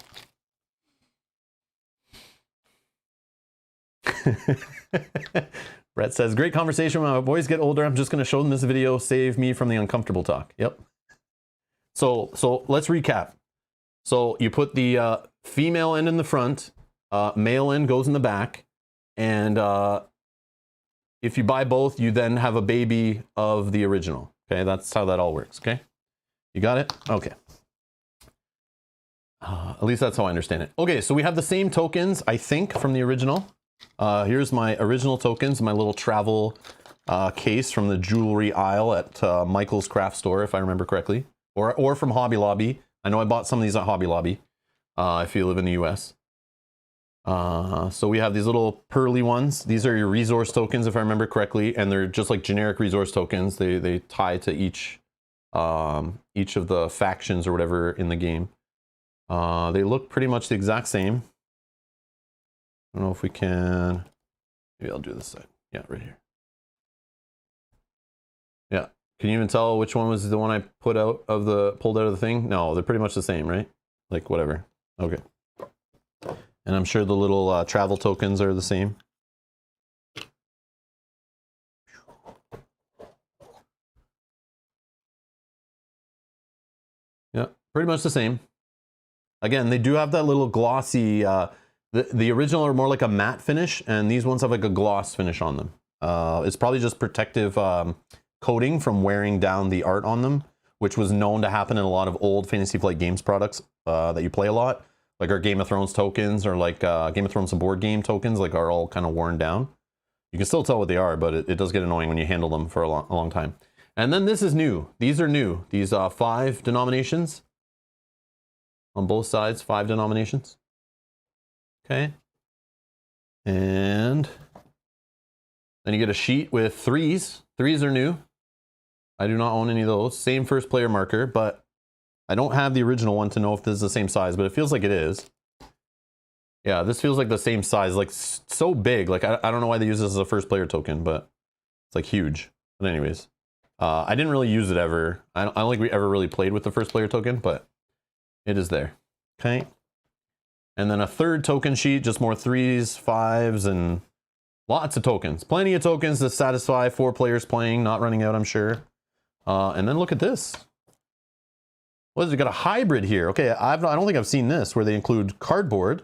A: Brett says, great conversation. When my boys get older, I'm just going to show them this video. Save me from the uncomfortable talk. Yep. So let's recap. So you put the female end in the front, male end goes in the back, and if you buy both, you then have a baby of the original. Okay, that's how that all works. Okay, you got it? Okay. At least that's how I understand it. Okay, so we have the same tokens, I think, from the original. Here's my original tokens, my little travel case from the jewelry aisle at Michael's Craft Store, if I remember correctly, or from Hobby Lobby. I know I bought some of these at Hobby Lobby, if you live in the US. So we have these little pearly ones. These are your resource tokens, if I remember correctly, and they're just like generic resource tokens. They tie to each of the factions or whatever in the game. They look pretty much the exact same. I don't know if we can, maybe I'll do this side. Yeah, right here. Yeah, can you even tell which one was the one I pulled out of the thing? No, they're pretty much the same, right? Like whatever. Okay. And I'm sure the little travel tokens are the same. Yeah, pretty much the same. Again, they do have that little glossy, the original are more like a matte finish, and these ones have like a gloss finish on them. It's probably just protective coating from wearing down the art on them, which was known to happen in a lot of old Fantasy Flight Games products that you play a lot. Like our Game of Thrones tokens, or like Game of Thrones board game tokens, like are all kind of worn down. You can still tell what they are, but it does get annoying when you handle them for a long time. And then this is new. These are new. These 5 denominations. On both sides, 5 denominations. Okay. And then you get a sheet with 3s. 3s are new. I do not own any of those. Same first player marker, but I don't have the original one to know if this is the same size, but it feels like it is. Yeah, this feels like the same size, like so big. Like I don't know why they use this as a first player token, but it's like huge. But anyways, I didn't really use it ever. I don't think we ever really played with the first player token, but it is there. Okay. And then a third token sheet, just more 3s, 5s, and lots of tokens. Plenty of tokens to satisfy 4 players playing, not running out, I'm sure. And then look at this. What is it? Got a hybrid here. Okay, I don't think I've seen this, where they include cardboard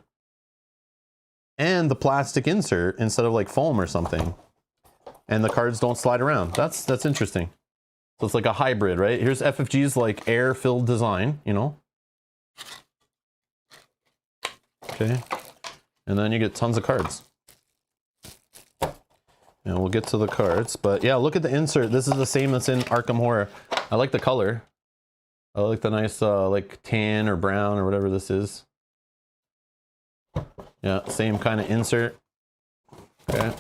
A: and the plastic insert instead of like foam or something. And the cards don't slide around. That's interesting. So it's like a hybrid, right? Here's FFG's like air-filled design, you know? Okay. And then you get tons of cards. And we'll get to the cards. But yeah, look at the insert. This is the same that's in Arkham Horror. I like the color. I like the nice like tan or brown or whatever this is. Yeah, same kind of insert. Okay.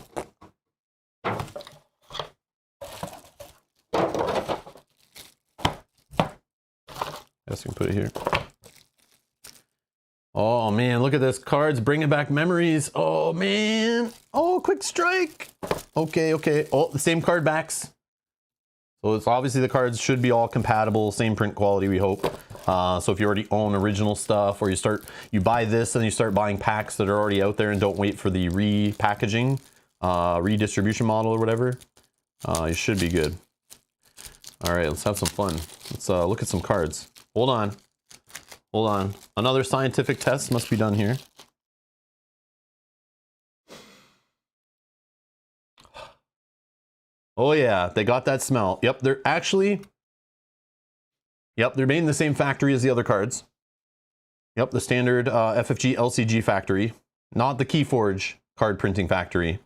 A: Guess we can put it here. Oh man, look at this. Cards bringing back memories. Oh man. Oh, quick strike. Okay, okay. Oh, the same card backs. So it's obviously the cards should be all compatible, same print quality, we hope. So if you already own original stuff, or you buy this and you start buying packs that are already out there and don't wait for the repackaging, redistribution model or whatever, you should be good. All right, let's have some fun. Let's look at some cards. Hold on. Hold on. Another scientific test must be done here. Oh yeah, they got that smell. Yep, they're actually... Yep, they're made in the same factory as the other cards. Yep, the standard FFG LCG factory. Not the Keyforge card printing factory.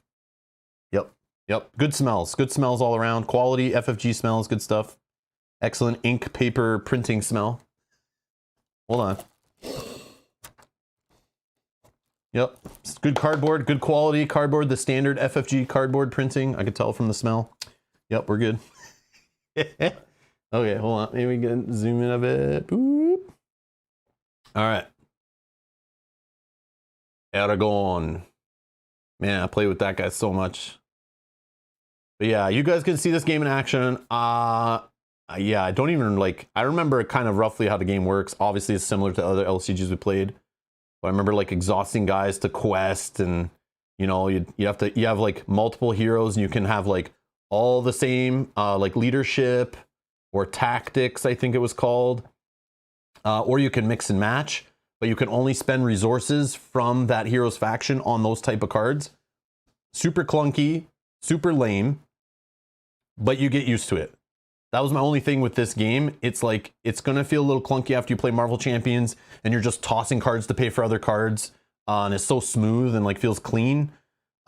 A: Yep, yep, good smells. Good smells all around. Quality FFG smells, good stuff. Excellent ink paper printing smell. Hold on. Yep, it's good cardboard, good quality cardboard, the standard FFG cardboard printing. I could tell from the smell. Yep, we're good. Okay, hold on. Maybe we can zoom in a bit. Boop. All right. Aragon. Man, I play with that guy so much. But yeah, you guys can see this game in action. Yeah, I don't even like, I remember kind of roughly how the game works. Obviously, it's similar to other LCGs we played. But I remember like exhausting guys to quest, and you know, you have like multiple heroes, and you can have like all the same like leadership or tactics, I think it was called. Or you can mix and match, but you can only spend resources from that hero's faction on those type of cards. Super clunky, super lame, but you get used to it. That was my only thing with this game. It's like, it's gonna feel a little clunky after you play Marvel Champions and you're just tossing cards to pay for other cards. And it's so smooth and like feels clean.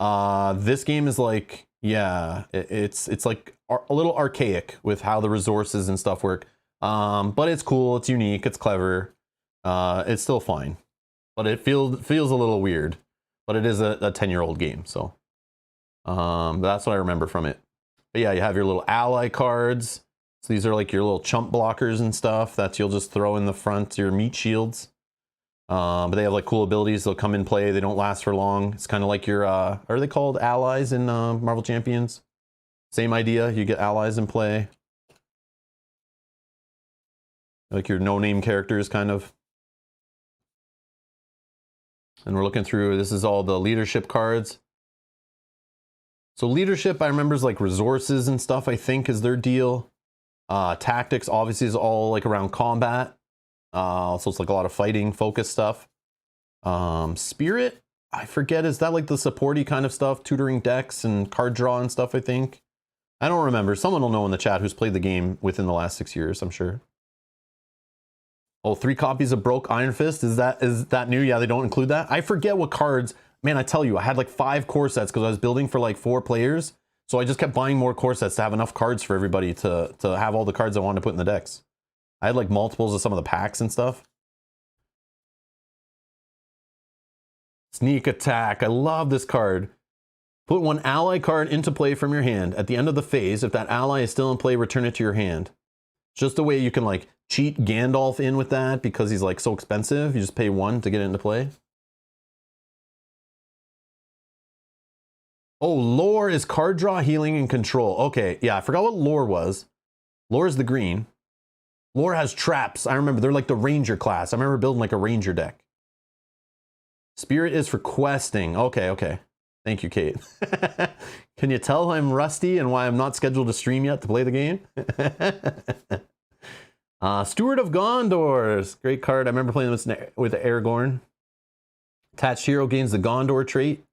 A: This game is like, yeah, it's like a little archaic with how the resources and stuff work. But it's cool, it's unique, it's clever. It's still fine, but it feels a little weird, but it is a 10-year-old game. So, that's what I remember from it. But yeah, you have your little ally cards. So these are like your little chump blockers and stuff that you'll just throw in the front, your meat shields. But they have like cool abilities. They'll come in play. They don't last for long. It's kind of like your, are they called allies in Marvel Champions? Same idea. You get allies in play. Like your no-name characters, kind of. And we're looking through, this is all the leadership cards. So leadership, I remember, is like resources and stuff, I think, is their deal. Tactics, obviously, is all like around combat. So it's like a lot of fighting focused stuff. Spirit, I forget, is that like the supporty kind of stuff? Tutoring decks and card draw and stuff, I think. I don't remember. Someone will know in the chat who's played the game within the last 6 years, I'm sure. Oh, 3 copies of Broke Iron Fist. Is that new? Yeah, they don't include that. I forget what cards. Man, I tell you, I had like 5 core sets because I was building for like 4 players. So I just kept buying more core sets to have enough cards for everybody to have all the cards I wanted to put in the decks. I had like multiples of some of the packs and stuff. Sneak Attack. I love this card. Put 1 ally card into play from your hand. At the end of the phase, if that ally is still in play, return it to your hand. Just a way you can like cheat Gandalf in with that because he's like so expensive. You just pay 1 to get it into play. Oh, lore is card draw, healing, and control. Okay, yeah, I forgot what lore was. Lore is the green. Lore has traps. I remember they're like the ranger class. I remember building like a ranger deck. Spirit is for questing. Okay, okay. Thank you, Kate. Can you tell I'm rusty and why I'm not scheduled to stream yet to play the game? Steward of Gondor. Great card. I remember playing this with Aragorn. Attached hero gains the Gondor trait.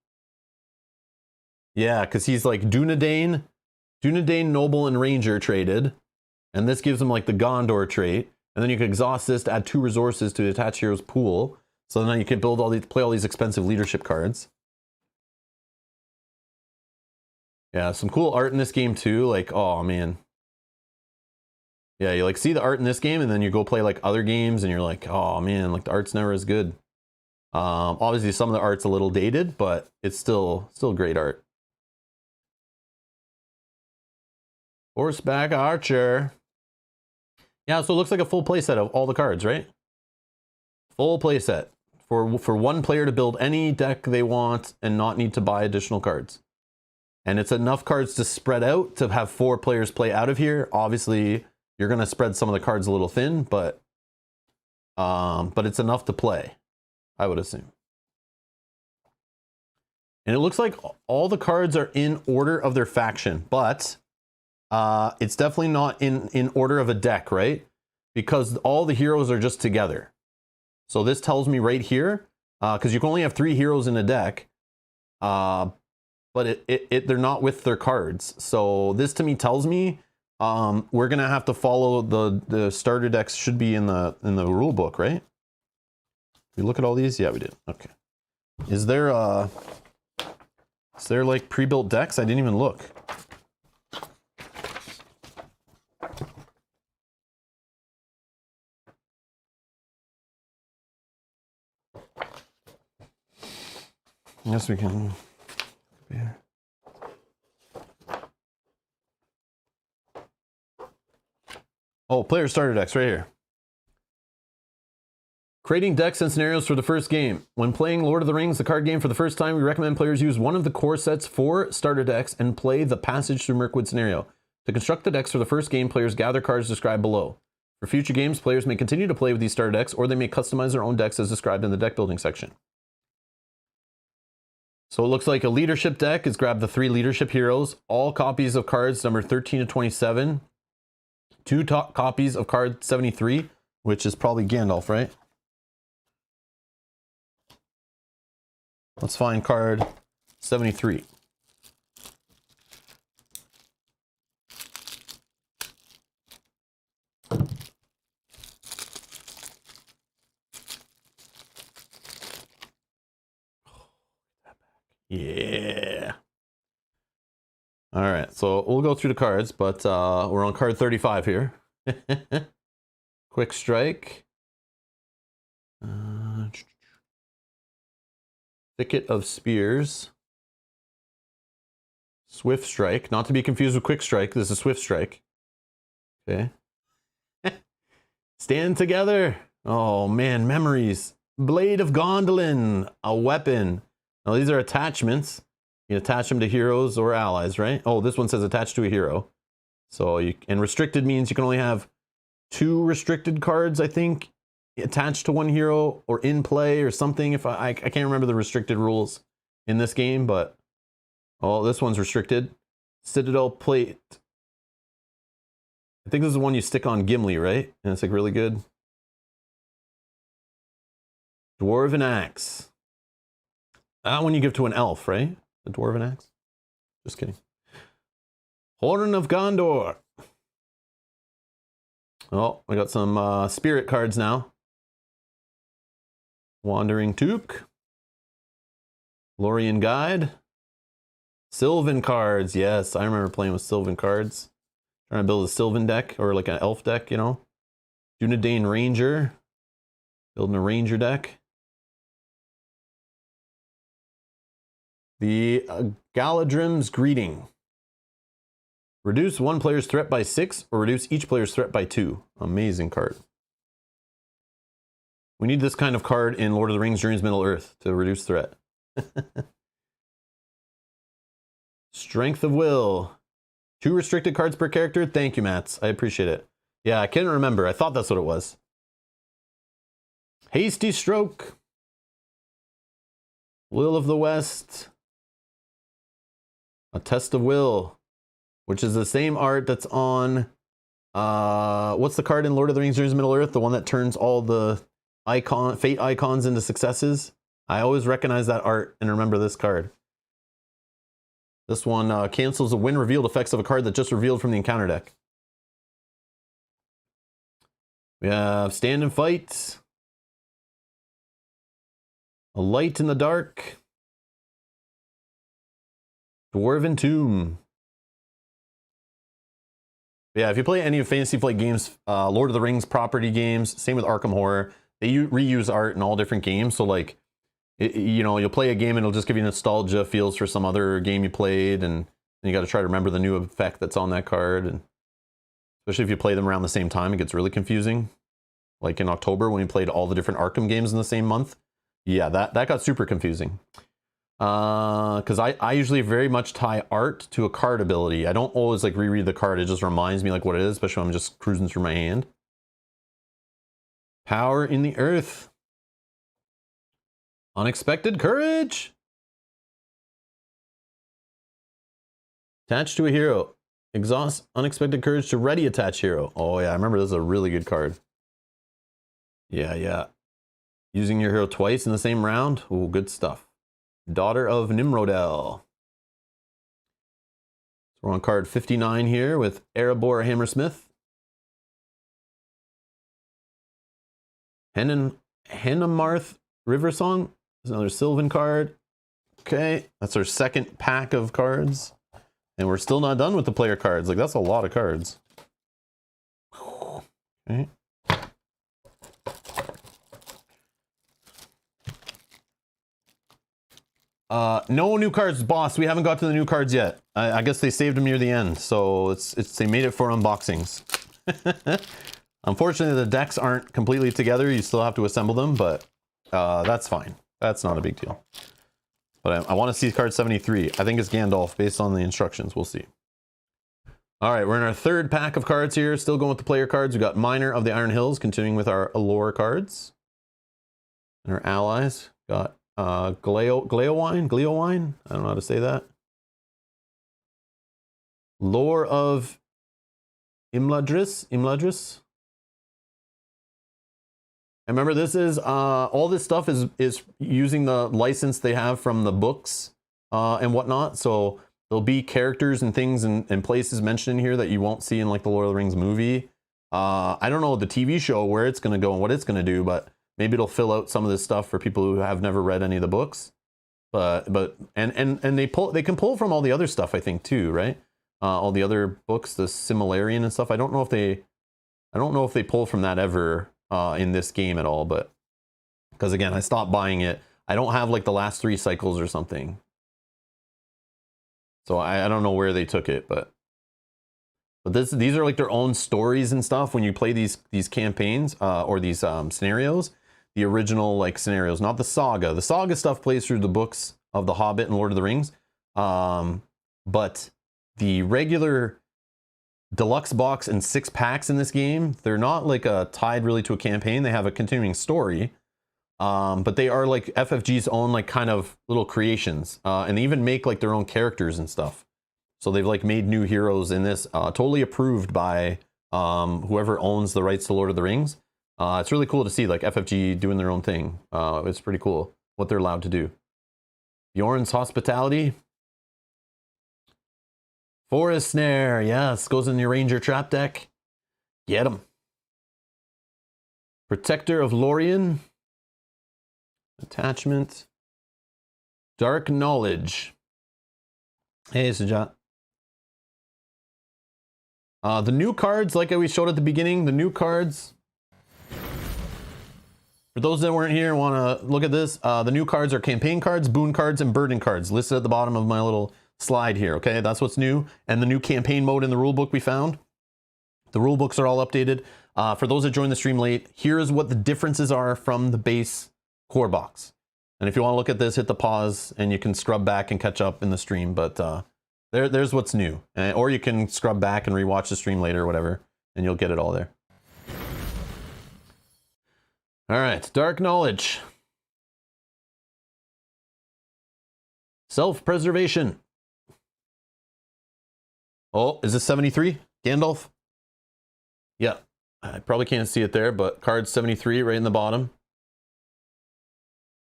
A: Yeah, because he's like Dunedain, Noble, and Ranger traded. And this gives him like the Gondor trait. And then you can exhaust this to add 2 resources to the attached hero's pool. So then you can build play all these expensive leadership cards. Yeah, some cool art in this game too. Like, oh man. Yeah, you like see the art in this game and then you go play like other games and you're like, oh man, like the art's never as good. Obviously some of the art's a little dated, but it's still great art. Horseback Archer. Yeah, so it looks like a full playset of all the cards, right? Full playset for one player to build any deck they want and not need to buy additional cards. And it's enough cards to spread out to have 4 players play out of here. Obviously, you're going to spread some of the cards a little thin, but it's enough to play, I would assume. And it looks like all the cards are in order of their faction, but it's definitely not in order of a deck, right? Because all the heroes are just together. So this tells me right here, because you can only have 3 heroes in a deck, but they're not with their cards. So this to me tells me we're gonna have to follow the starter decks should be in the rule book, right? We look at all these? Yeah, we did. Okay. Is there like pre-built decks? I didn't even look. Yes, we can. Yeah. Oh, player starter decks right here. Creating decks and scenarios for the first game. When playing Lord of the Rings, the card game, for the first time, we recommend players use one of the core set's 4 starter decks and play the Passage Through Mirkwood scenario. To construct the decks for the first game, players gather cards described below. For future games, players may continue to play with these starter decks, or they may customize their own decks as described in the deck building section. So it looks like a leadership deck is grab the 3 leadership heroes, all copies of cards number 13 to 27, 2 top copies of card 73, which is probably Gandalf, right? Let's find card 73. Yeah. All right, so we'll go through the cards, but we're on card 35 here. Quick Strike. Thicket of Spears. Swift Strike, not to be confused with Quick Strike. This is Swift Strike. Okay. Stand Together. Oh man, memories. Blade of Gondolin, a weapon. Now these are attachments. You attach them to heroes or allies, right? Oh, this one says attached to a hero. So and restricted means you can only have 2 restricted cards, I think, attached to one hero or in play or something. If I can't remember the restricted rules in this game, but oh, this one's restricted. Citadel Plate. I think this is the one you stick on Gimli, right? And it's like really good. Dwarven Axe. That one you give to an elf, right? The Dwarven Axe? Just kidding. Horn of Gondor. Oh, we got some spirit cards now. Wandering Took. Lorien Guide. Sylvan cards. Yes, I remember playing with Sylvan cards. Trying to build a Sylvan deck, or like an elf deck, you know. Dunedain Ranger. Building a Ranger deck. The Galadrim's Greeting. Reduce one player's threat by 6, or reduce each player's threat by 2. Amazing card. We need this kind of card in Lord of the Rings Journeys Middle-earth to reduce threat. Strength of Will. 2 restricted cards per character. Thank you, Mats. I appreciate it. Yeah, I can't remember. I thought that's what it was. Hasty Stroke. Will of the West. A Test of Will, which is the same art that's on, what's the card in Lord of the Rings Journeys Middle-earth? The one that turns all the fate icons into successes? I always recognize that art and remember this card. This one cancels the when revealed effects of a card that just revealed from the encounter deck. We have Stand and Fight. A Light in the Dark. Dwarven Tomb. Yeah, if you play any of Fantasy Flight games, Lord of the Rings property games, same with Arkham Horror, they reuse art in all different games. So like, you know, you'll play a game and it'll just give you nostalgia feels for some other game you played, and you got to try to remember the new effect that's on that card. And especially if you play them around the same time, it gets really confusing. Like in October when we played all the different Arkham games in the same month. Yeah, that got super confusing. Because I usually very much tie art to a card ability. I don't always like reread the card. It just reminds me like what it is, especially when I'm just cruising through my hand. Power in the Earth. Unexpected Courage. Attach to a hero. Exhaust Unexpected Courage to ready attach hero. Oh yeah, I remember this is a really good card. Yeah. Using your hero twice in the same round. Oh, good stuff. Daughter of Nimrodel. So we're on card 59 here with Erebor Hammersmith. Hennemarth Riversong is another Sylvan card. Okay, that's our second pack of cards. And we're still not done with the player cards. Like, that's a lot of cards. Okay. No new cards, boss. We haven't got to the new cards yet. I guess they saved them near the end, so they made it for unboxings. Unfortunately, the decks aren't completely together. You still have to assemble them, but that's fine. That's not a big deal. But I want to see card 73. I think it's Gandalf based on the instructions. We'll see. All right, we're in our third pack of cards here. Still going with the player cards. We got Miner of the Iron Hills, continuing with our Allure cards. And our allies got Gleowine. I don't know how to say that. Lore of Imladris. I remember this is all this stuff is using the license they have from the books and whatnot. So there'll be characters and things and places mentioned in here that you won't see in like the Lord of the Rings movie. I don't know the TV show where it's going to go and what it's going to do, but maybe it'll fill out some of this stuff for people who have never read any of the books. But they can pull from all the other stuff, I think, too, right? All the other books, the Similarian and stuff. I don't know if they pull from that ever in this game at all, but because again, I stopped buying it. I don't have like the last 3 cycles or something. So I don't know where they took it, but these are like their own stories and stuff when you play these campaigns or these scenarios. The original like scenarios, not the saga. The saga stuff plays through the books of The Hobbit and Lord of the Rings. But the regular deluxe box and 6 packs in this game, they're not like tied really to a campaign. They have a continuing story. But they are like FFG's own like kind of little creations. And they even make like their own characters and stuff. So they've like made new heroes in this, totally approved by whoever owns the rights to Lord of the Rings. It's really cool to see like FFG doing their own thing. It's pretty cool what they're allowed to do. Bjorn's Hospitality. Forest Snare, yes, goes in your Ranger Trap deck. Get him. Protector of Lorien. Attachment. Dark Knowledge. Hey, Sajat. The new cards, like we showed at the beginning, the new cards. For those that weren't here and want to look at this, the new cards are campaign cards, boon cards, and burden cards listed at the bottom of my little slide here. Okay, that's what's new. And the new campaign mode in the rulebook we found. The rule books are all updated. For those that joined the stream late, here is what the differences are from the base core box. And if you want to look at this, hit the pause and you can scrub back and catch up in the stream. But there's what's new. Or you can scrub back and rewatch the stream later or whatever, and you'll get it all there. All right, Dark Knowledge. Self-preservation. Oh, is this 73? Gandalf? Yeah, I probably can't see it there, but card 73 right in the bottom.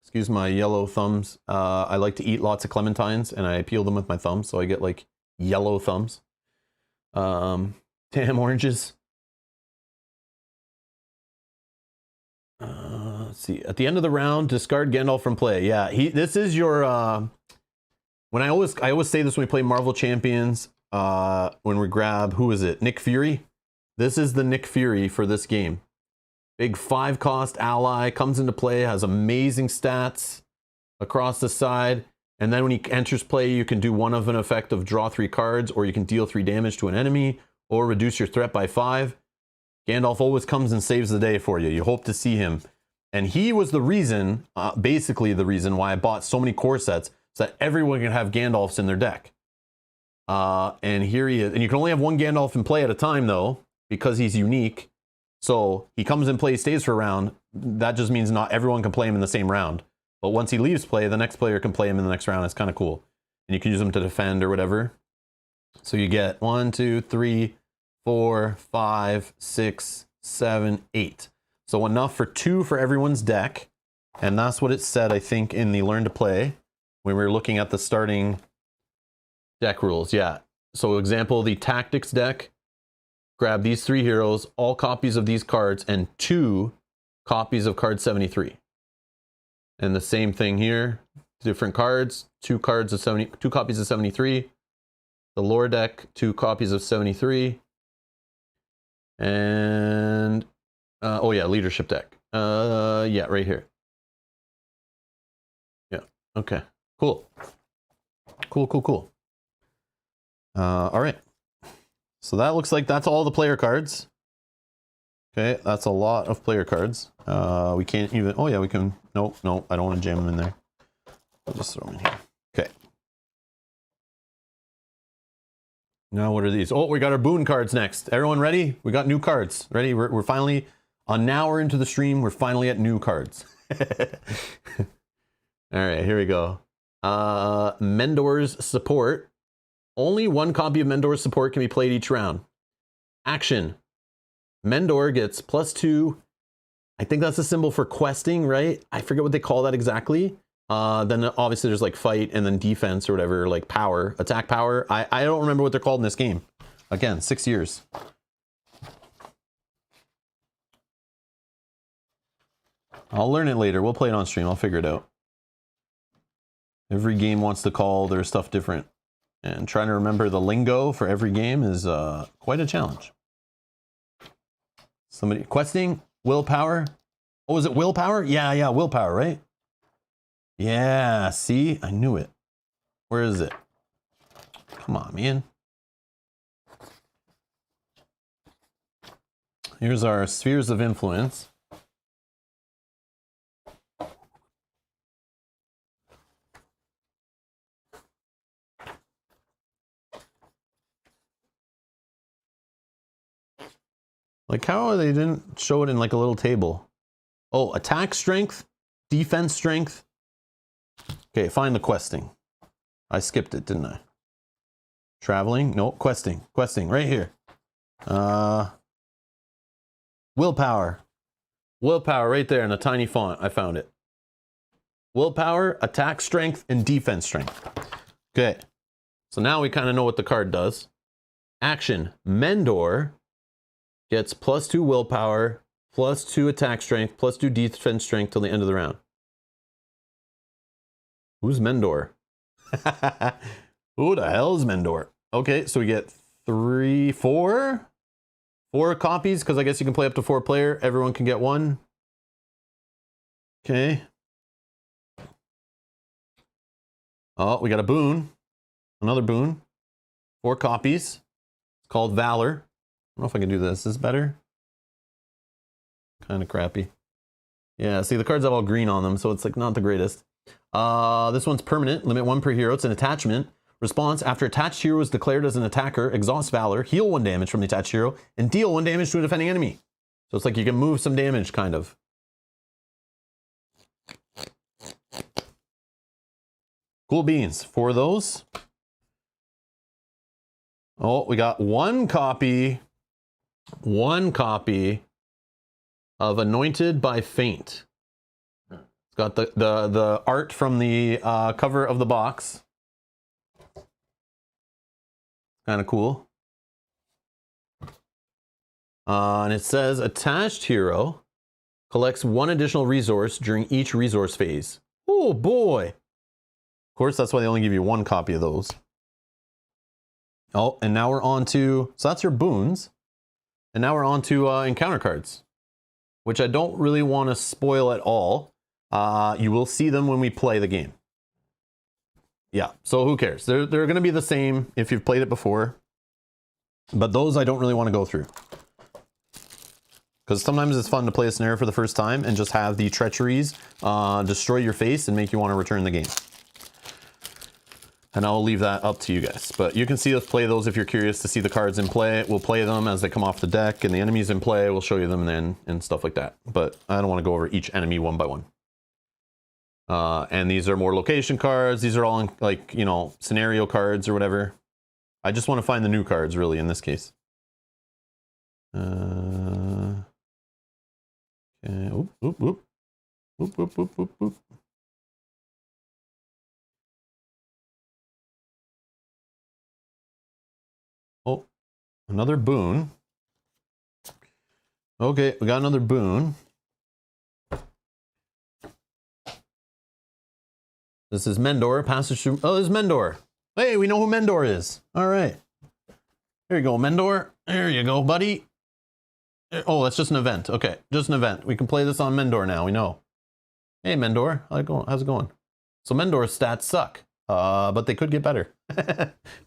A: Excuse my yellow thumbs. I like to eat lots of clementines and I peel them with my thumbs, so I get like yellow thumbs. Damn oranges. Let's see. At the end of the round, discard Gandalf from play. Yeah, this is your when I always say this when we play Marvel Champions, when we grab, who is it? Nick Fury. This is the Nick Fury for this game. Big 5-cost ally, comes into play, has amazing stats across the side, and then when he enters play, you can do one of an effect of draw 3 cards, or you can deal 3 damage to an enemy, or reduce your threat by 5. Gandalf always comes and saves the day for you. You hope to see him. And he was the reason, basically the reason why I bought so many core sets, so that everyone can have Gandalfs in their deck. And here he is. And you can only have one Gandalf in play at a time, though, because he's unique. So he comes in play, stays for a round. That just means not everyone can play him in the same round. But once he leaves play, the next player can play him in the next round. It's kind of cool. And you can use him to defend or whatever. So you get 1, 2, 3, 4, 5, 6, 7, 8. So enough for 2 for everyone's deck. And that's what it said, I think, in the Learn to Play when we were looking at the starting deck rules. Yeah. So example, the Tactics deck. Grab these 3 heroes, all copies of these cards, and 2 copies of card 73. And the same thing here, different cards, 2 copies of 73. The lore deck, 2 copies of 73. And oh yeah, leadership deck. Yeah, right here. Yeah. Okay. Cool. Cool. All right. So that looks like that's all the player cards. Okay, that's a lot of player cards. We can't even, oh yeah, we can, no, I don't want to jam them in there. I'll just throw them in here. Okay. Now what are these? Oh, we got our boon cards next. Everyone ready? We got new cards. Ready? We're finally, an hour into the stream, we're finally at new cards. All right, here we go. Mendor's Support. Only 1 copy of Mendor's Support can be played each round. Action. Mendor gets +2. I think that's a symbol for questing, right? I forget what they call that exactly. Then obviously there's like fight and then defense or whatever, like power, attack power. I don't remember what they're called in this game. Again, 6 years. I'll learn it later. We'll play it on stream. I'll figure it out. Every game wants to call their stuff different. And trying to remember the lingo for every game is quite a challenge. Somebody questing, willpower. Oh, is it willpower? Yeah, willpower, right? Yeah, see, I knew it. Where is it? Come on, man. Here's our spheres of influence. Like how they didn't show it in like a little table. Oh, attack strength, defense strength. Okay, find the questing. I skipped it, didn't I? Traveling, no, questing, right here. Willpower. Willpower right there in a tiny font, I found it. Willpower, attack strength, and defense strength. Okay, so now we kind of know what the card does. Action, Mendor gets +2 willpower, +2 attack strength, +2 defense strength till the end of the round. Who's Mendor? Who the hell is Mendor? Okay, so we get 4 copies, because I guess you can play up to 4 player. Everyone can get 1. Okay. Oh, we got a boon. Another boon. 4 copies. It's called Valor. I don't know if I can do this. Is this better? Kind of crappy. Yeah, see, the cards have all green on them, so it's like not the greatest. This one's permanent. Limit 1 per hero. It's an attachment. Response: after attached hero is declared as an attacker, exhaust Valor, heal 1 damage from the attached hero, and deal 1 damage to a defending enemy. So it's like you can move some damage, kind of. Cool beans. For those. Oh, we got 1 copy. 1 copy of Anointed by Faint. It's Got the art from the cover of the box. Kind of cool. And it says attached hero collects one additional resource during each resource phase. Oh boy. Of course, that's why they only give you one copy of those. Oh, and now we're on to, so that's your boons. And now we're on to encounter cards, which I don't really want to spoil at all. You will see them when we play the game. Yeah, so who cares? They're going to be the same if you've played it before. But those I don't really want to go through. Because sometimes it's fun to play a scenario for the first time and just have the treacheries destroy your face and make you want to return the game. And I'll leave that up to you guys. But you can see us play those if you're curious to see the cards in play. We'll play them as they come off the deck, and the enemies in play, we'll show you them then and stuff like that. But I don't want to go over each enemy one by one. And these are more location cards. These are all like, you know, scenario cards or whatever. I just want to find the new cards really in this case. Okay. Oop, oop, oop. Oop, oop, oop, oop, oop. Oh, another boon. Okay, we got another boon. This is Mendor, passage through. Oh, this is Mendor. Hey, we know who Mendor is. All right. Here you go, Mendor. There you go, buddy. Oh, that's just an event. Okay, just an event. We can play this on Mendor now, we know. Hey, Mendor. How's it going? So Mendor's stats suck, but they could get better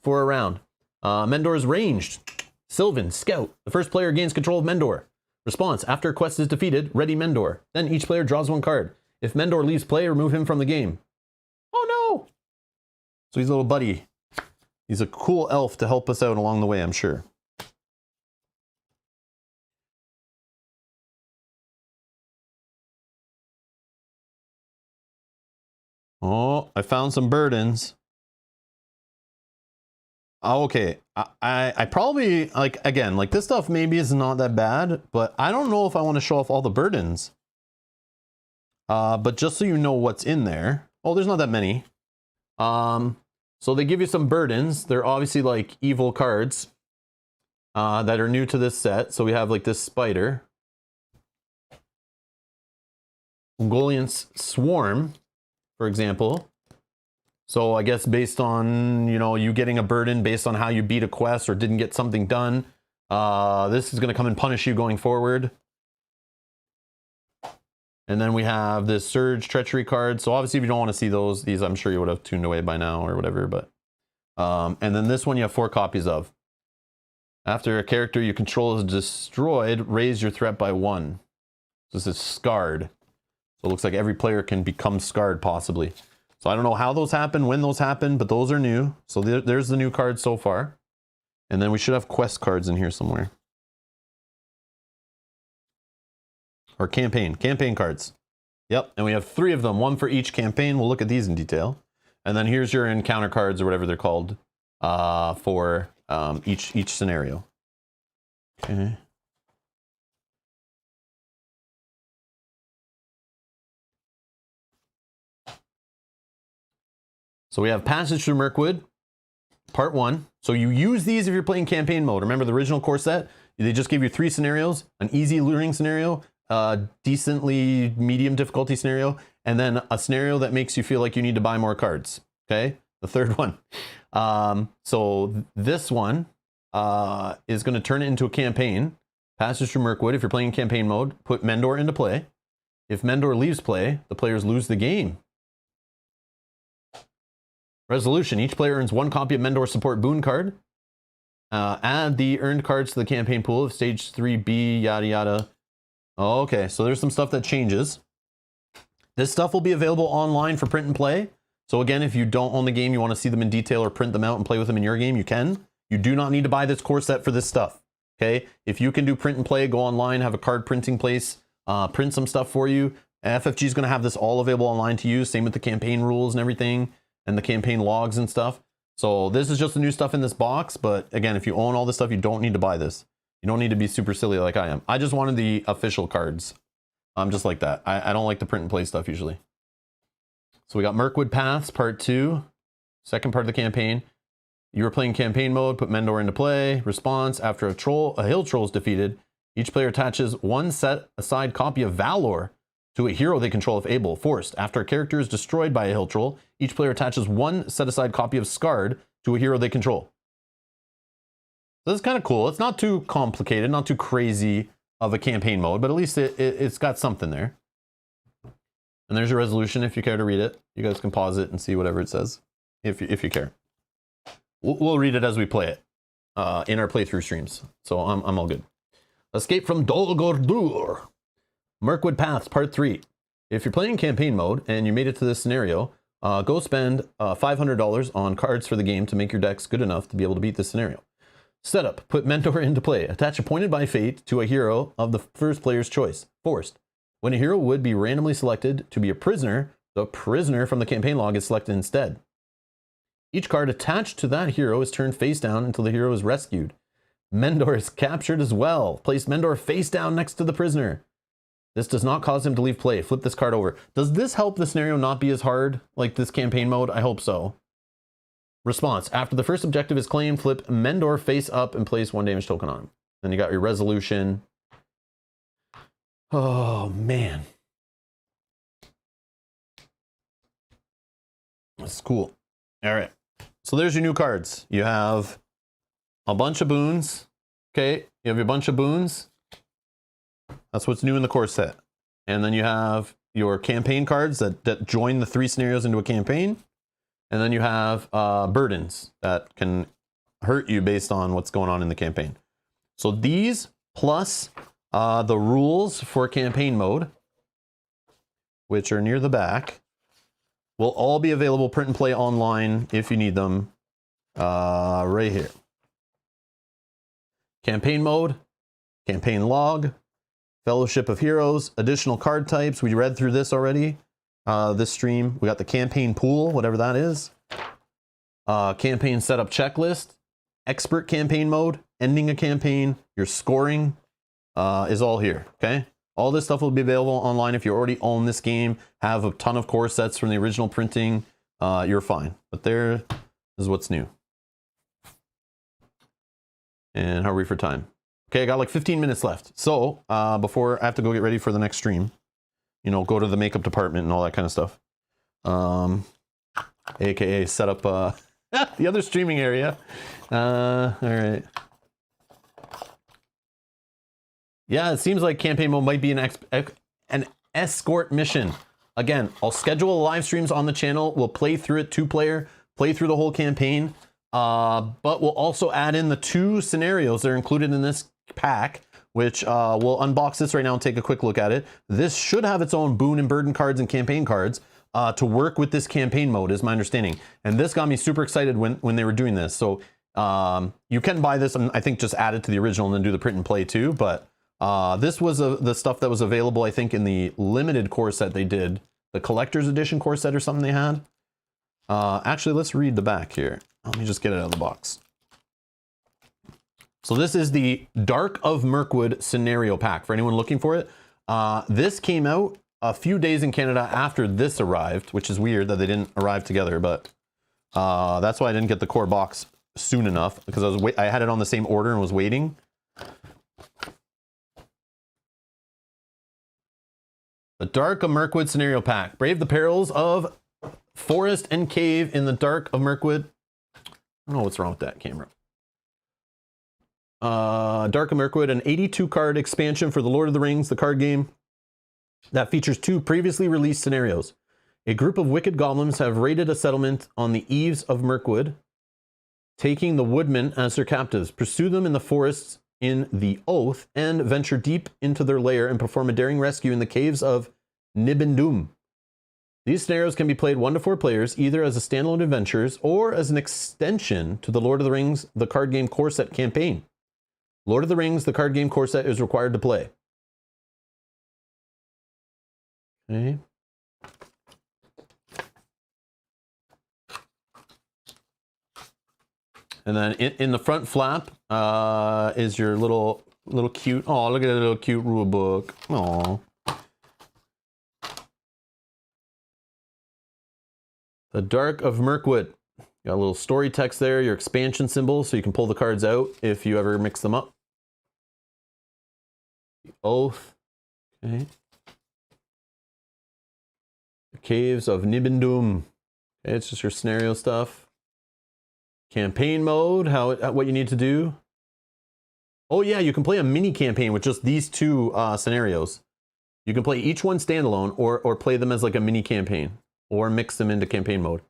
A: for a round. Mendor is ranged. Sylvan, Scout. The first player gains control of Mendor. Response, after a quest is defeated, ready Mendor. Then each player draws one card. If Mendor leaves play, remove him from the game. Oh no! So he's a little buddy. He's a cool elf to help us out along the way, I'm sure. Oh, I found some burdens. Oh, okay. I probably, like, again, like this stuff maybe is not that bad, but I don't know if I want to show off all the burdens. But just so you know what's in there. Oh, there's not that many. So they give you some burdens. They're obviously like evil cards that are new to this set. So we have like this spider. Ungoliant's Swarm, for example. So I guess based on, you know, you getting a burden based on how you beat a quest or didn't get something done, this is going to come and punish you going forward. And then we have this Surge Treachery card. So obviously if you don't want to see these I'm sure you would have tuned away by now or whatever. But and then this one you have 4 copies of. After a character you control is destroyed, raise your threat by 1. So this is Scarred. So it looks like every player can become scarred possibly. So I don't know how those happen, when those happen, but those are new. So there's the new cards so far. And then we should have quest cards in here somewhere. Or campaign cards. Yep, and we have 3 of them, 1 for each campaign. We'll look at these in detail. And then here's your encounter cards or whatever they're called for each scenario. Okay. So we have Passage Through Mirkwood, Part 1. So you use these if you're playing campaign mode. Remember the original core set? They just gave you 3 scenarios, an easy luring scenario, decently medium difficulty scenario, and then a scenario that makes you feel like you need to buy more cards. Okay, the third one. So this one is going to turn it into a campaign. Passage Through Mirkwood. If you're playing campaign mode, put Mendor into play. If Mendor leaves play, the players lose the game. Resolution. Each player earns 1 copy of Mendor support boon card. Add the earned cards to the campaign pool of stage 3B, yada yada. Okay, so there's some stuff that changes. This stuff will be available online for print and play. So again, if you don't own the game, you want to see them in detail or print them out and play with them in your game, you can. You do not need to buy this core set for this stuff. Okay, if you can do print and play, go online, have a card printing place, print some stuff for you. FFG is going to have this all available online to use. Same with the campaign rules and everything, and the campaign logs and stuff. So this is just the new stuff in this box. But again, if you own all this stuff, you don't need to buy this. You don't need to be super silly like I am. I just wanted the official cards. I'm just like that. I don't like the print and play stuff usually. So we got Mirkwood Paths, Part 2, second part of the campaign. You were playing campaign mode, put Mendor into play. Response, after a hill troll is defeated, each player attaches one set-aside copy of Valor to a hero they control if able. Forced, after a character is destroyed by a hill troll, each player attaches one set-aside copy of Scarred to a hero they control. So this is kind of cool. It's not too complicated, not too crazy of a campaign mode, but at least it's got something there. And there's your resolution if you care to read it. You guys can pause it and see whatever it says, if you care. We'll read it as we play it in our playthrough streams. So I'm all good. Escape from Dol Guldur. Mirkwood Paths, Part 3. If you're playing campaign mode and you made it to this scenario, go spend $500 on cards for the game to make your decks good enough to be able to beat this scenario. Setup, put Mentor into play. Attach Appointed by Fate to a hero of the first player's choice. Forced. When a hero would be randomly selected to be a prisoner, the prisoner from the campaign log is selected instead. Each card attached to that hero is turned face down until the hero is rescued. Mendor is captured as well. Place Mendor face down next to the prisoner. This does not cause him to leave play. Flip this card over. Does this help the scenario not be as hard like this campaign mode? I hope so. Response. After the first objective is claimed, flip Mendor face up and place 1 damage token on him. Then you got your resolution. Oh, man. That's cool. All right. So there's your new cards. You have a bunch of boons. Okay. You have a bunch of boons. That's what's new in the core set. And then you have your campaign cards that join the 3 scenarios into a campaign. And then you have burdens that can hurt you based on what's going on in the campaign. So these plus the rules for campaign mode, which are near the back, will all be available print and play online if you need them right here. Campaign mode, campaign log, Fellowship of Heroes, additional card types. We read through this already. This stream, we got the campaign pool, whatever that is. Campaign setup checklist, expert campaign mode, ending a campaign, your scoring is all here, okay? All this stuff will be available online if you already own this game, have a ton of core sets from the original printing, you're fine. But there is what's new. And how are we for time? Okay, I got like 15 minutes left. So before I have to go get ready for the next stream, you know, go to the makeup department and all that kind of stuff. AKA set up the other streaming area. All right. Yeah, it seems like campaign mode might be an escort mission. Again, I'll schedule live streams on the channel. We'll play through it 2-player, play through the whole campaign. But we'll also add in the 2 scenarios that are included in this pack, which we'll unbox this right now and take a quick look at it. This should have its own boon and burden cards and campaign cards to work with this campaign mode, is my understanding. And this got me super excited when they were doing this. So you can buy this and I think just add it to the original and then do the print and play too. But this was the stuff that was available, I think, in the limited core set they did. The collector's edition core set or something they had. Actually, let's read the back here. Let me just get it out of the box. So this is the Dark of Mirkwood scenario pack for anyone looking for it. This came out a few days in Canada after this arrived, which is weird that they didn't arrive together, but that's why I didn't get the core box soon enough, because I had it on the same order and was waiting. The Dark of Mirkwood scenario pack. Brave the perils of forest and cave in the Dark of Mirkwood. I don't know what's wrong with that camera. Dark of Mirkwood, an 82 card expansion for the Lord of the Rings, the card game, that features 2 previously released scenarios. A group of wicked goblins have raided a settlement on the eaves of Mirkwood, taking the woodmen as their captives. Pursue them in the forests in the Oath and venture deep into their lair and perform a daring rescue in the caves of Nibendum. These scenarios can be played 1 to 4 players, either as a standalone adventures or as an extension to the Lord of the Rings, the card game core set campaign. Lord of the Rings, the card game core set is required to play. Okay. And then in the front flap is your little cute. Oh, look at the little cute rule book. Oh. The Dark of Mirkwood. Got a little story text there, your expansion symbol, so you can pull the cards out if you ever mix them up. The Oath. Okay. The Caves of Nibendum. Okay, it's just your scenario stuff. Campaign mode, what you need to do. Oh yeah, you can play a mini campaign with just these two scenarios. You can play each one standalone or play them as like a mini campaign or mix them into campaign mode.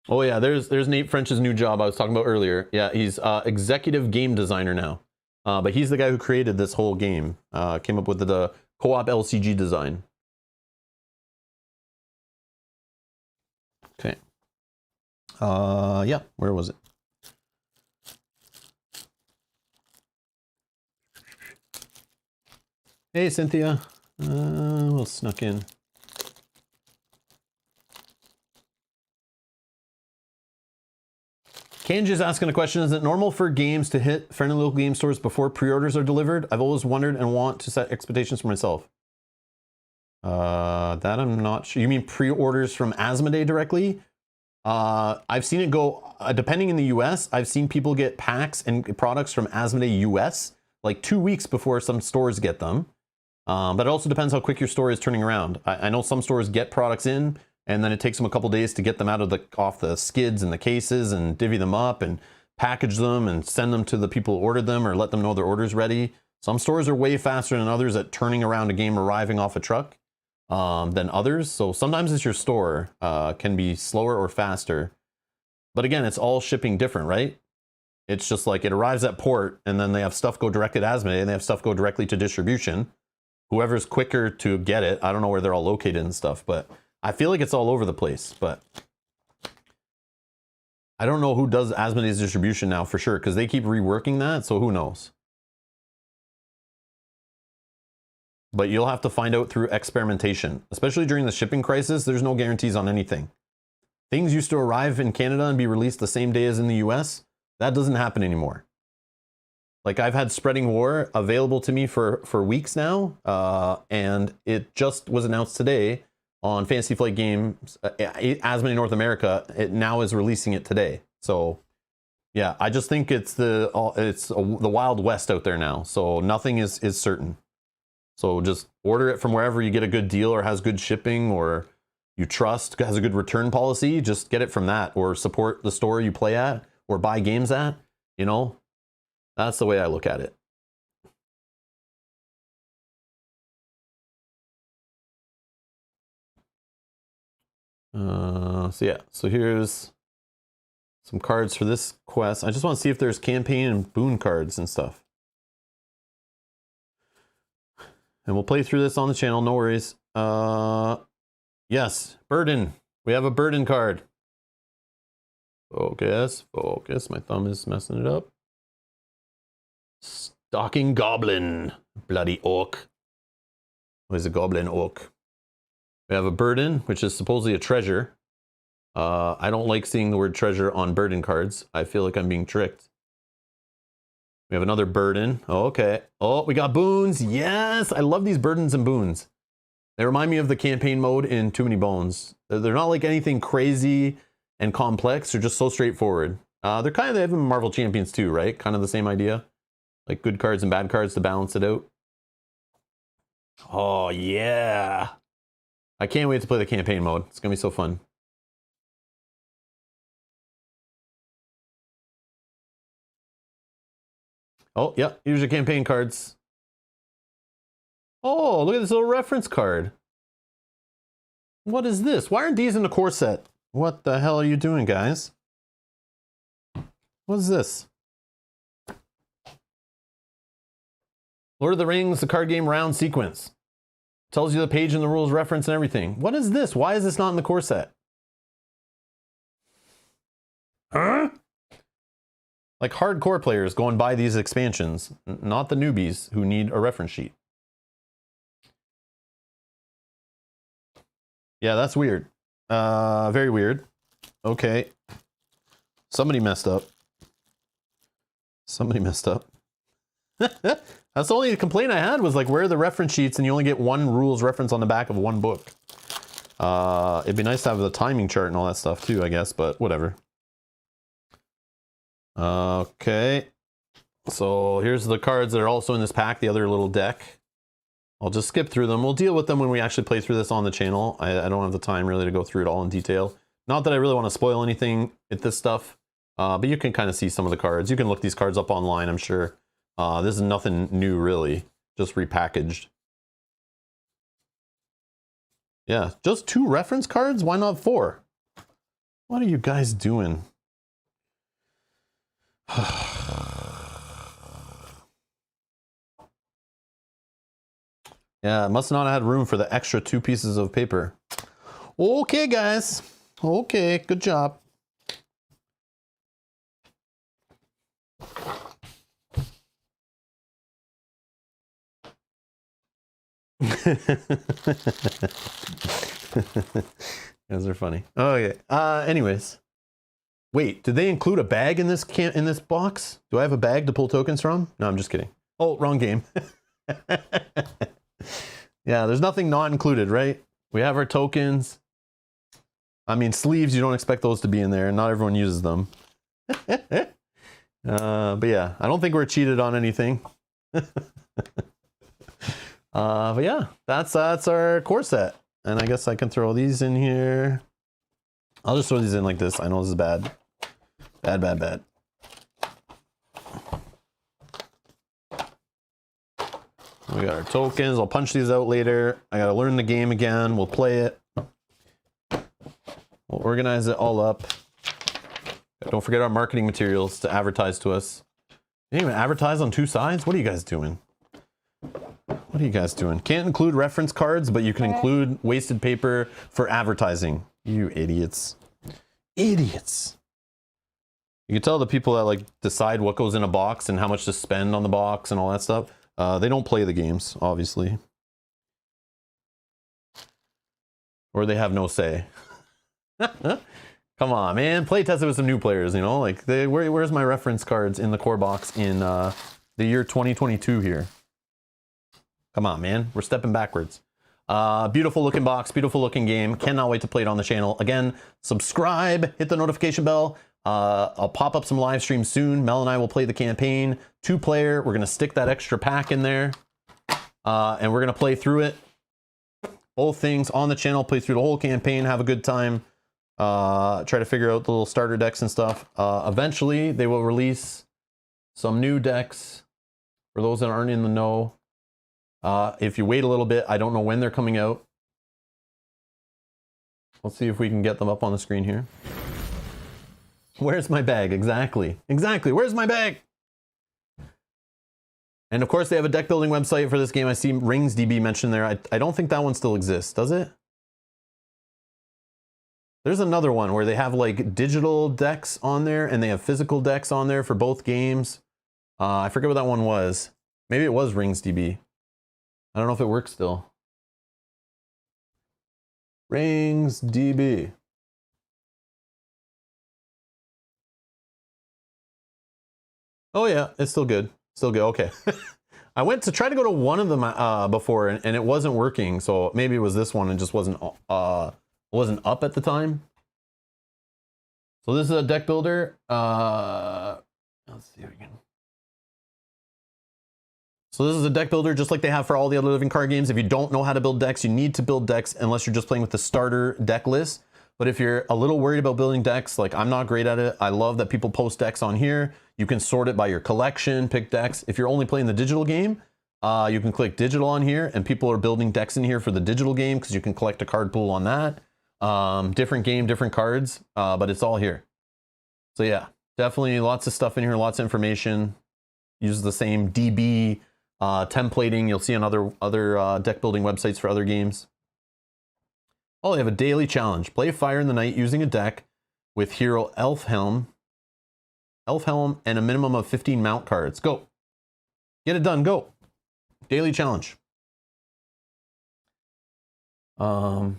A: Oh yeah, there's Nate French's new job I was talking about earlier. Yeah, he's executive game designer now. But he's the guy who created this whole game. Came up with the co-op LCG design. Okay. Yeah, where was it? Hey, Cynthia. We'll snuck in. Kanji's asking a question. Is it normal for games to hit friendly local game stores before pre-orders are delivered? I've always wondered and want to set expectations for myself. That I'm not sure. You mean pre-orders from Asmodee directly? I've seen it go, depending in the US, I've seen people get packs and products from Asmodee US like 2 weeks before some stores get them. But it also depends how quick your store is turning around. I know some stores get products in and then it takes them a couple days to get them out of off the skids and the cases and divvy them up and package them and send them to the people who ordered them or let them know their order's ready. Some stores are way faster than others at turning around a game arriving off a truck than others. So sometimes it's your store can be slower or faster. But again, it's all shipping different, right? It's just like it arrives at port and then they have stuff go directly to Asmodee and they have stuff go directly to distribution. Whoever's quicker to get it, I don't know where they're all located and stuff, but I feel like it's all over the place. But I don't know who does Asmodee's distribution now for sure, because they keep reworking that, so who knows. But you'll have to find out through experimentation. Especially during the shipping crisis, there's no guarantees on anything. Things used to arrive in Canada and be released the same day as in the US. That doesn't happen anymore. Like I've had Spreading War available to me for weeks now, and it just was announced today on Fantasy Flight Games, Asmodee North America. It now is releasing it today. So yeah, I just think it's the Wild West out there now. So nothing is certain. So just order it from wherever you get a good deal or has good shipping or you trust, has a good return policy. Just get it from that or support the store you play at or buy games at, you know. That's the way I look at it. So yeah, so here's some cards for this quest. I just want to see if there's campaign and boon cards and stuff. And we'll play through this on the channel, no worries. Yes, Burden. We have a Burden card. Focus, focus. My thumb is messing it up. Stalking Goblin. Bloody orc. What is a goblin orc? We have a Burden, which is supposedly a treasure. I don't like seeing the word treasure on Burden cards. I feel like I'm being tricked. We have another Burden. Oh, okay. Oh, we got boons. Yes, I love these Burdens and boons. They remind me of the campaign mode in Too Many Bones. They're not like anything crazy and complex. They're just so straightforward. They're kind of, they have Marvel Champions too, right? Kind of the same idea. Like good cards and bad cards to balance it out. Oh, yeah. I can't wait to play the campaign mode. It's going to be so fun. Oh, yeah. Here's your campaign cards. Oh, look at this little reference card. What is this? Why aren't these in the core set? What the hell are you doing, guys? What is this? Lord of the Rings, the card game round sequence. Tells you the page and the rules reference and everything. What is this? Why is this not in the core set? Huh? Like hardcore players go and buy these expansions, not the newbies who need a reference sheet. Yeah, that's weird. Very weird. Okay. Somebody messed up. Somebody messed up. That's the only complaint I had was like, where are the reference sheets and you only get one rules reference on the back of one book. It'd be nice to have the timing chart and all that stuff too, I guess, but whatever. Okay. So here's the cards that are also in this pack, the other little deck. I'll just skip through them. We'll deal with them when we actually play through this on the channel. I don't have the time really to go through it all in detail. Not that I really want to spoil anything with this stuff, but you can kind of see some of the cards. You can look these cards up online, I'm sure. This is nothing new really, just repackaged. Yeah, just 2 reference cards? Why not 4? What are you guys doing? Yeah, must not have had room for the extra 2 pieces of paper. Okay, guys. Okay, good job. Those are funny. Okay. Anyways. Wait, did they include a bag in this box? Do I have a bag to pull tokens from? No, I'm just kidding. Oh, wrong game. Yeah, there's nothing not included, right? We have our tokens. I mean, sleeves, you don't expect those to be in there. Not everyone uses them. But yeah, I don't think we're cheated on anything. But yeah, that's our core set. And I guess I can throw these in here. I'll just throw these in like this. I know this is bad. Bad. We got our tokens. I'll punch these out later. I gotta learn the game again. We'll play it. We'll organize it all up. Don't forget our marketing materials to advertise to us. You didn't even advertise on 2 sides? What are you guys doing? What are you guys doing? Can't include reference cards, but you can include wasted paper for advertising. You idiots. Idiots. You can tell the people that like decide what goes in a box and how much to spend on the box and all that stuff. They don't play the games, obviously. Or they have no say. Come on, man. Play test it with some new players, you know? Like, where's my reference cards in the core box in the year 2022 here? Come on, man. We're stepping backwards. Beautiful looking box, beautiful looking game. Cannot wait to play it on the channel. Again, subscribe, hit the notification bell. I'll pop up some live streams soon. Mel and I will play the campaign. 2-player. We're going to stick that extra pack in there. And we're going to play through it. Both things on the channel. Play through the whole campaign. Have a good time. Try to figure out the little starter decks and stuff. Eventually, they will release some new decks for those that aren't in the know. If you wait a little bit, I don't know when they're coming out. Let's see if we can get them up on the screen here. Where's my bag? Exactly. Where's my bag? And of course, they have a deck building website for this game. I see RingsDB mentioned there. I don't think that one still exists, does it? There's another one where they have like digital decks on there and they have physical decks on there for both games. I forget what that one was. Maybe it was RingsDB. I don't know if it works still. RingsDB. Oh yeah, it's still good. Still good. Okay. I went to try to go to one of them before and it wasn't working. So maybe it was this one and just wasn't up at the time. So this is a deck builder. Let's see if we can. So this is a deck builder just like they have for all the other living card games. If you don't know how to build decks, you need to build decks unless you're just playing with the starter deck list. But if you're a little worried about building decks, like I'm not great at it. I love that people post decks on here. You can sort it by your collection, pick decks. If you're only playing the digital game, you can click digital on here and people are building decks in here for the digital game because you can collect a card pool on that. Different game, different cards, but it's all here. So yeah, definitely lots of stuff in here, lots of information. Use the same DB templating you'll see on other deck building websites for other games. Oh, they have a daily challenge. Play Fire in the Night using a deck with hero Elfhelm, and a minimum of 15 mount cards. Go. Get it done. Go. Daily challenge. But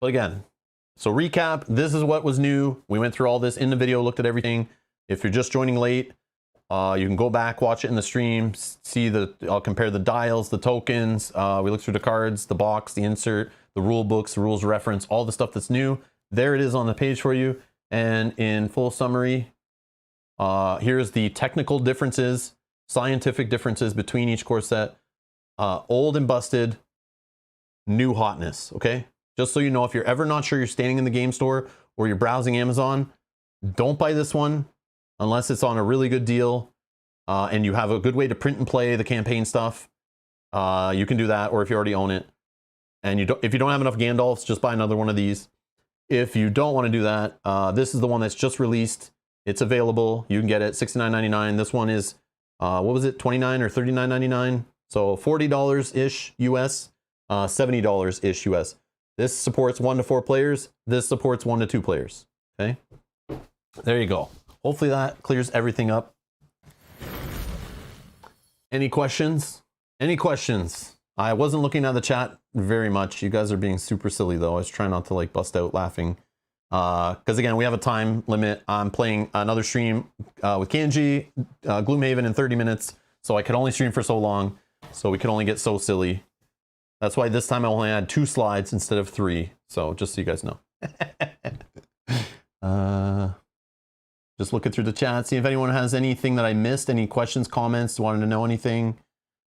A: again, so recap, this is what was new. We went through all this in the video, looked at everything. If you're just joining late, You can go back, watch it in the stream, see I'll compare the dials, the tokens. We look through the cards, the box, the insert, the rule books, the rules reference, all the stuff that's new. There it is on the page for you. And in full summary, here's the technical differences, scientific differences between each core set. Old and busted, new hotness, okay? Just so you know, if you're ever not sure, you're standing in the game store or you're browsing Amazon, don't buy this one unless it's on a really good deal and you have a good way to print and play the campaign stuff. You can do that, or if you already own it. And if you don't have enough Gandalfs, just buy another one of these. If you don't want to do that, this is the one that's just released. It's available. You can get it $69.99. This one is, what was it, $29 or $39.99? So $40-ish US, $70-ish US. This supports 1 to 4 players. This supports 1 to 2 players. Okay, there you go. Hopefully that clears everything up. Any questions? Any questions? I wasn't looking at the chat very much. You guys are being super silly though. I was trying not to like bust out laughing. Because again, we have a time limit. I'm playing another stream with Kanji, Gloomhaven in 30 minutes. So I could only stream for so long. So we could only get so silly. That's why this time I only had 2 slides instead of 3. So just so you guys know. Just looking through the chat, see if anyone has anything that I missed, any questions, comments, wanted to know anything.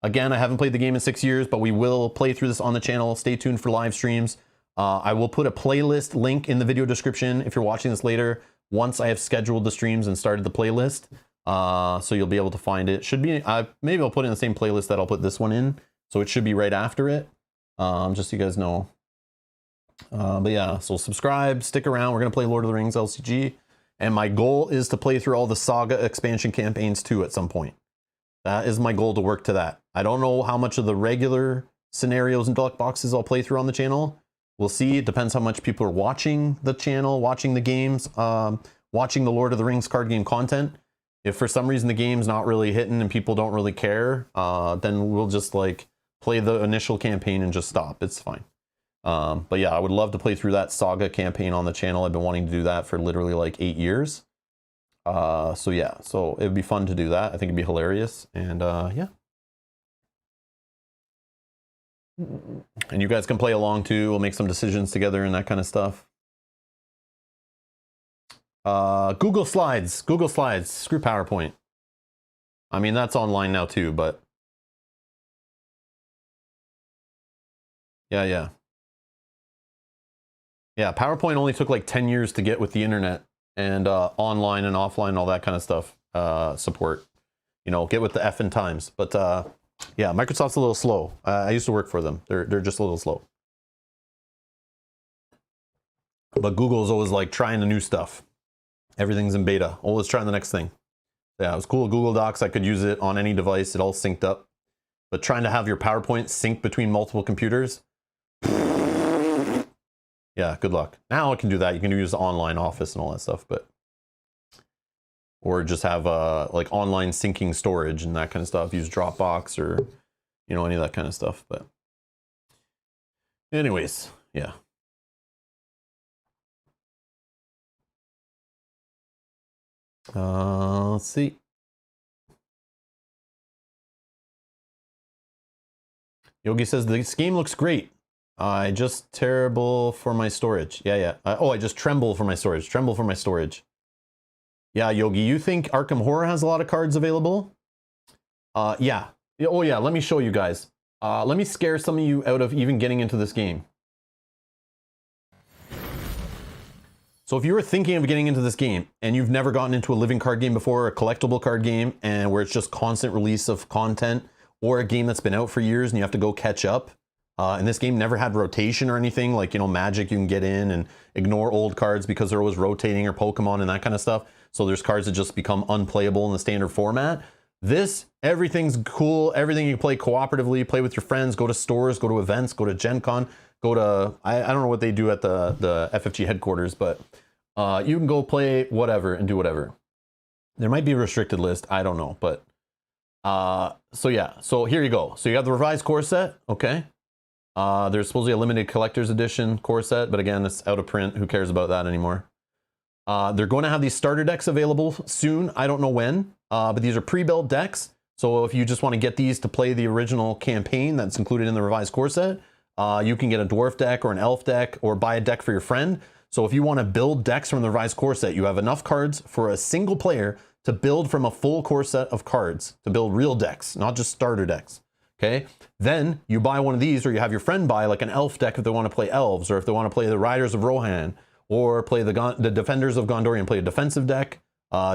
A: Again, I haven't played the game in 6 years, but we will play through this on the channel. Stay tuned for live streams. I will put a playlist link in the video description if you're watching this later, once I have scheduled the streams and started the playlist. So you'll be able to find it. Should be, maybe I'll put it in the same playlist that I'll put this one in. So it should be right after it, just so you guys know. But yeah, so subscribe, stick around. We're going to play Lord of the Rings LCG. And my goal is to play through all the Saga expansion campaigns too at some point. That is my goal, to work to that. I don't know how much of the regular scenarios and deluxe boxes I'll play through on the channel. We'll see. It depends how much people are watching the channel, watching the games, watching the Lord of the Rings card game content. If for some reason the game's not really hitting and people don't really care, then we'll just like play the initial campaign and just stop. It's fine. But yeah, I would love to play through that Saga campaign on the channel. I've been wanting to do that for literally like 8 years. So yeah, so it'd be fun to do that. I think it'd be hilarious. And yeah. And you guys can play along too. We'll make some decisions together and that kind of stuff. Google Slides, screw PowerPoint. I mean, that's online now too, but yeah. Yeah, PowerPoint only took like 10 years to get with the internet and online and offline, all that kind of stuff, support. You know, get with the effing times. But yeah, Microsoft's a little slow. I used to work for them. They're just a little slow. But Google's always like trying the new stuff. Everything's in beta. Always trying the next thing. Yeah, it was cool. Google Docs, I could use it on any device. It all synced up. But trying to have your PowerPoint sync between multiple computers, yeah, good luck. Now I can do that. You can use online Office and all that stuff, but or just have like online syncing storage and that kind of stuff. Use Dropbox or, you know, any of that kind of stuff. But anyways, yeah. Let's see. Yogi says this game looks great. I just terrible for my storage. Yeah. Oh, I just tremble for my storage. Tremble for my storage. Yeah, Yogi, you think Arkham Horror has a lot of cards available? Yeah. Oh yeah, let me show you guys. Let me scare some of you out of even getting into this game. So if you were thinking of getting into this game and you've never gotten into a living card game before, a collectible card game, and where it's just constant release of content, or a game that's been out for years and you have to go catch up, and this game never had rotation or anything, like, you know, Magic, you can get in and ignore old cards because they're always rotating, or Pokemon and that kind of stuff. So there's cards that just become unplayable in the standard format. This, everything's cool. Everything you can play cooperatively, play with your friends, go to stores, go to events, go to Gen Con, go to, I don't know what they do at the FFG headquarters, but you can go play whatever and do whatever. There might be a restricted list, I don't know, but so yeah, so here you go. So you have the revised core set, okay? There's supposedly a limited collector's edition core set, but again, it's out of print. Who cares about that anymore? They're going to have these starter decks available soon. I don't know when. but these are pre-built decks. So if you just want to get these to play the original campaign that's included in the revised core set, you can get a dwarf deck or an elf deck or buy a deck for your friend. So if you want to build decks from the revised core set, you have enough cards for a single player to build from a full core set of cards, to build real decks, not just starter decks. Okay, then you buy one of these, or you have your friend buy like an elf deck if they want to play elves, or if they want to play the Riders of Rohan, or play the Defenders of Gondorian, play a defensive deck,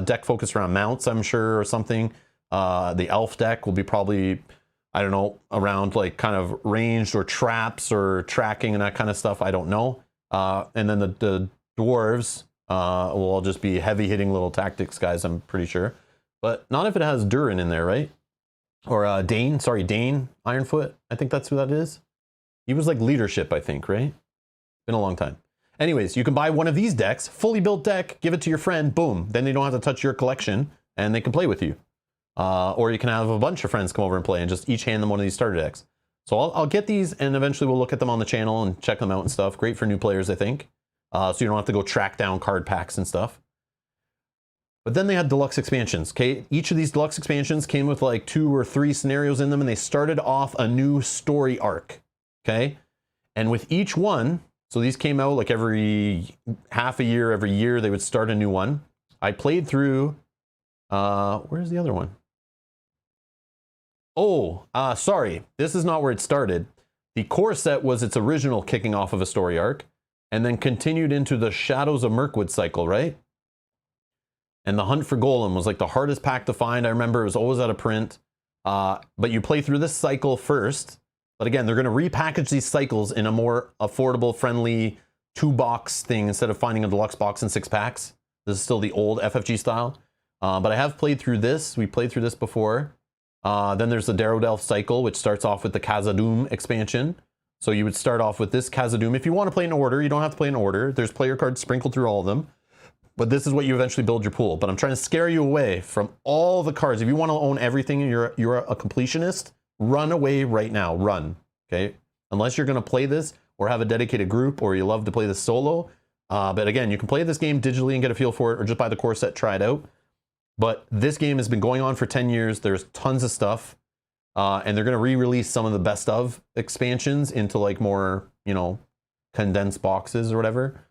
A: deck focused around mounts, I'm sure, or something. The elf deck will be probably, I don't know, around like kind of ranged or traps or tracking and that kind of stuff. I don't know. And then the dwarves will all just be heavy hitting little tactics guys, I'm pretty sure. But not if it has Durin in there, right? Or Dane, sorry, Dane Ironfoot. I think that's who that is. He was like leadership, I think, right? Been a long time. Anyways, you can buy one of these decks, fully built deck, give it to your friend, boom. Then they don't have to touch your collection and they can play with you. Or you can have a bunch of friends come over and play and just each hand them one of these starter decks. So I'll get these and eventually we'll look at them on the channel and check them out and stuff. Great for new players, I think. So you don't have to go track down card packs and stuff. But then they had deluxe expansions, okay? Each of these deluxe expansions came with like 2 or 3 scenarios in them, and they started off a new story arc, okay? And with each one, so these came out like every half a year, every year they would start a new one. I played through, where's the other one? Oh, sorry, this is not where it started. The core set was its original kicking off of a story arc, and then continued into the Shadows of Mirkwood cycle, right? And the Hunt for Golem was like the hardest pack to find. I remember it was always out of print. But you play through this cycle first. But again, they're going to repackage these cycles in a more affordable, friendly 2-box thing instead of finding a deluxe box in 6 packs. This is still the old FFG style. But I have played through this. We played through this before. Then there's the Darodelf cycle, which starts off with the Khazad-dûm expansion. So you would start off with this Khazad-dûm. If you want to play in order, you don't have to play in order. There's player cards sprinkled through all of them. But this is what you eventually build your pool. But I'm trying to scare you away from all the cards. If you want to own everything and you're a completionist, run away right now. Run, okay? Unless you're going to play this or have a dedicated group or you love to play this solo. But again, you can play this game digitally and get a feel for it, or just buy the core set, try it out. But this game has been going on for 10 years. There's tons of stuff. And they're going to re-release some of the best of expansions into like more, you know, condensed boxes or whatever.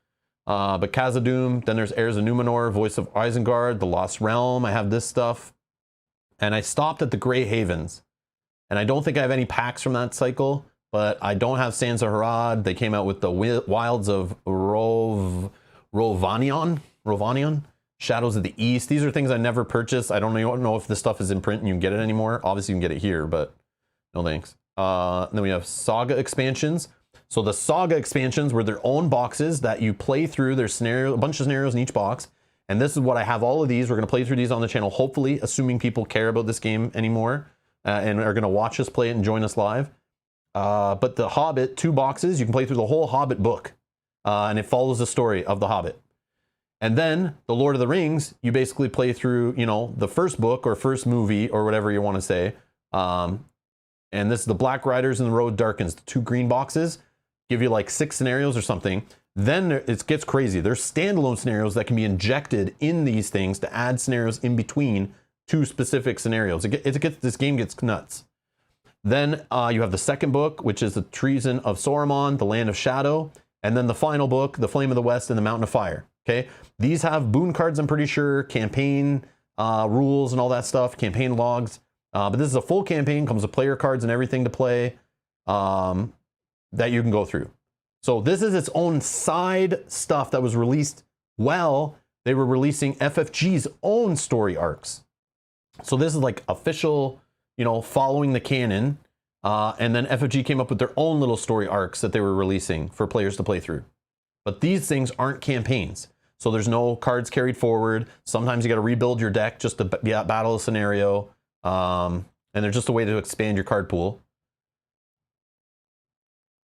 A: But Khazad-dûm, then there's Heirs of Numenor, Voice of Isengard, The Lost Realm. I have this stuff. And I stopped at the Grey Havens. And I don't think I have any packs from that cycle, but I don't have Sands of Harad. They came out with the Wilds of Rovanion, Shadows of the East. These are things I never purchased. I don't know if this stuff is in print and you can get it anymore. Obviously you can get it here, but no thanks. And then we have Saga expansions. So the Saga expansions were their own boxes that you play through. There's a bunch of scenarios in each box. And this is what I have all of these. We're going to play through these on the channel, hopefully, assuming people care about this game anymore and are going to watch us play it and join us live. But the Hobbit, 2 boxes, you can play through the whole Hobbit book. And it follows the story of the Hobbit. And then the Lord of the Rings, you basically play through, you know, the first book or first movie or whatever you want to say. And this is the Black Riders and the Road Darkens, the 2 green boxes. Give you like 6 scenarios or something. Then it gets crazy. There's standalone scenarios that can be injected in these things to add scenarios in between 2 specific scenarios. This game gets nuts. Then you have the second book, which is the Treason of Sauron, the Land of Shadow. And then the final book, the Flame of the West and the Mountain of Fire. Okay, these have boon cards, I'm pretty sure, campaign rules and all that stuff, campaign logs. But this is a full campaign, comes with player cards and everything to play. That you can go through. So this is its own side stuff that was released while they were releasing FFG's own story arcs. So this is like official, you know, following the canon. And then FFG came up with their own little story arcs that they were releasing for players to play through. But these things aren't campaigns. So there's no cards carried forward. Sometimes you got to rebuild your deck just to battle a scenario. And they're just a way to expand your card pool.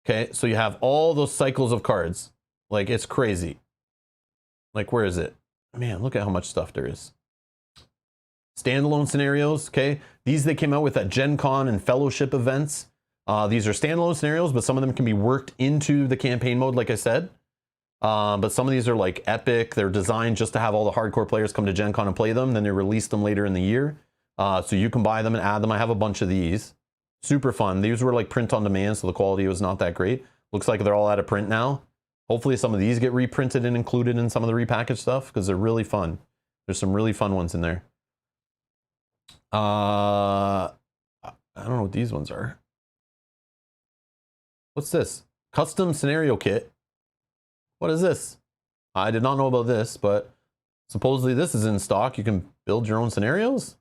A: Okay, so you have all those cycles of cards. Like, it's crazy. Like, where is it? Man, look at how much stuff there is. Standalone scenarios, okay? These they came out with at Gen Con and Fellowship events. These are standalone scenarios, but some of them can be worked into the campaign mode, like I said. But some of these are like epic. They're designed just to have all the hardcore players come to Gen Con and play them. Then they release them later in the year. So you can buy them and add them. I have a bunch of these. Super fun. These were like print on demand, so the quality was not that great. Looks like they're all out of print now. Hopefully some of these get reprinted and included in some of the repackaged stuff because they're really fun. There's some really fun ones in there. I don't know what these ones are. What's this? Custom scenario kit. What is this? I did not know about this, but supposedly this is in stock. You can build your own scenarios.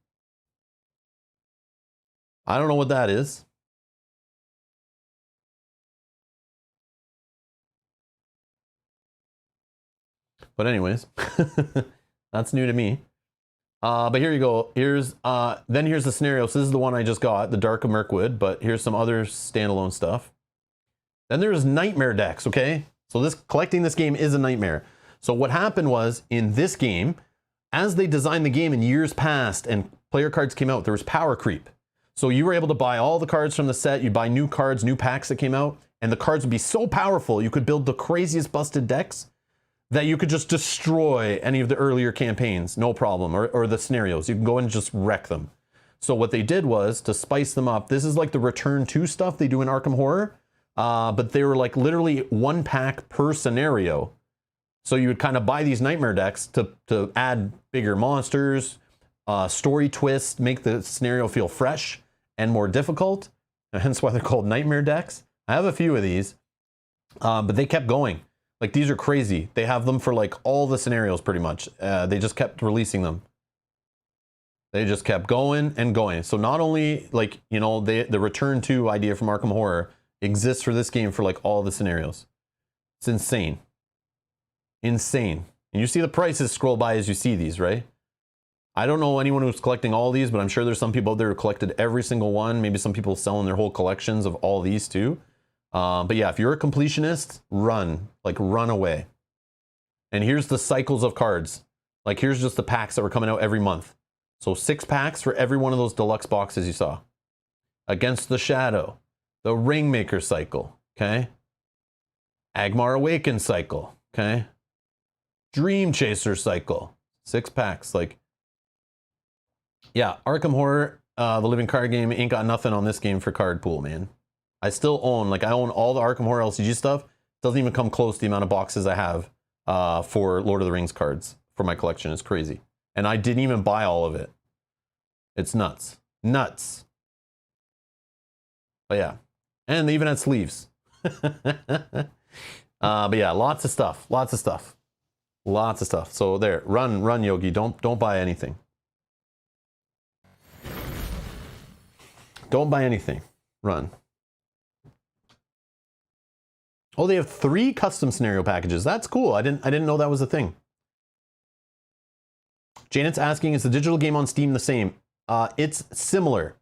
A: I don't know what that is. But anyways, that's new to me. But here you go. Here's the scenario. So this is the one I just got, the Dark of Mirkwood, but here's some other standalone stuff. Then there's nightmare decks, okay? So collecting this game is a nightmare. So what happened was, in this game, as they designed the game in years past and player cards came out, there was power creep. So you were able to buy all the cards from the set, you buy new cards, new packs that came out, and the cards would be so powerful, you could build the craziest busted decks that you could just destroy any of the earlier campaigns, no problem, or the scenarios. You can go in and just wreck them. So what they did was, to spice them up, this is like the Return to stuff they do in Arkham Horror, but they were like literally one pack per scenario. So you would kind of buy these nightmare decks to add bigger monsters, story twist, make the scenario feel fresh and more difficult, hence why they're called nightmare decks. I have a few of these, but they kept going. Like, these are crazy. They have them for like all the scenarios pretty much. They just kept releasing them. They just kept going and going. So not only, like, you know, the Return to idea from Arkham Horror exists for this game for like all the scenarios. It's insane. Insane. And you see the prices scroll by as you see these, right? I don't know anyone who's collecting all these, but I'm sure there's some people out there who collected every single one. Maybe some people selling their whole collections of all these too. But yeah, if you're a completionist, run away. And here's the cycles of cards. Like, here's just the packs that were coming out every month. So 6 packs for every one of those deluxe boxes you saw. Against the Shadow, the Ringmaker cycle, okay? Agmar Awaken cycle, okay? Dream Chaser cycle, 6 packs. Like, yeah, Arkham Horror, the living card game, ain't got nothing on this game for card pool, man. I still own, like, I own all the Arkham Horror LCG stuff. Doesn't even come close to the amount of boxes I have for Lord of the Rings cards for my collection. It's crazy. And I didn't even buy all of it. It's nuts. Nuts. But yeah. And they even had sleeves. But yeah, lots of stuff. Lots of stuff. Lots of stuff. So there, run, Yogi. Don't buy anything. Don't buy anything. Run. Oh, they have 3 custom scenario packages. That's cool. I didn't know that was a thing. Janet's asking, is the digital game on Steam the same? It's similar.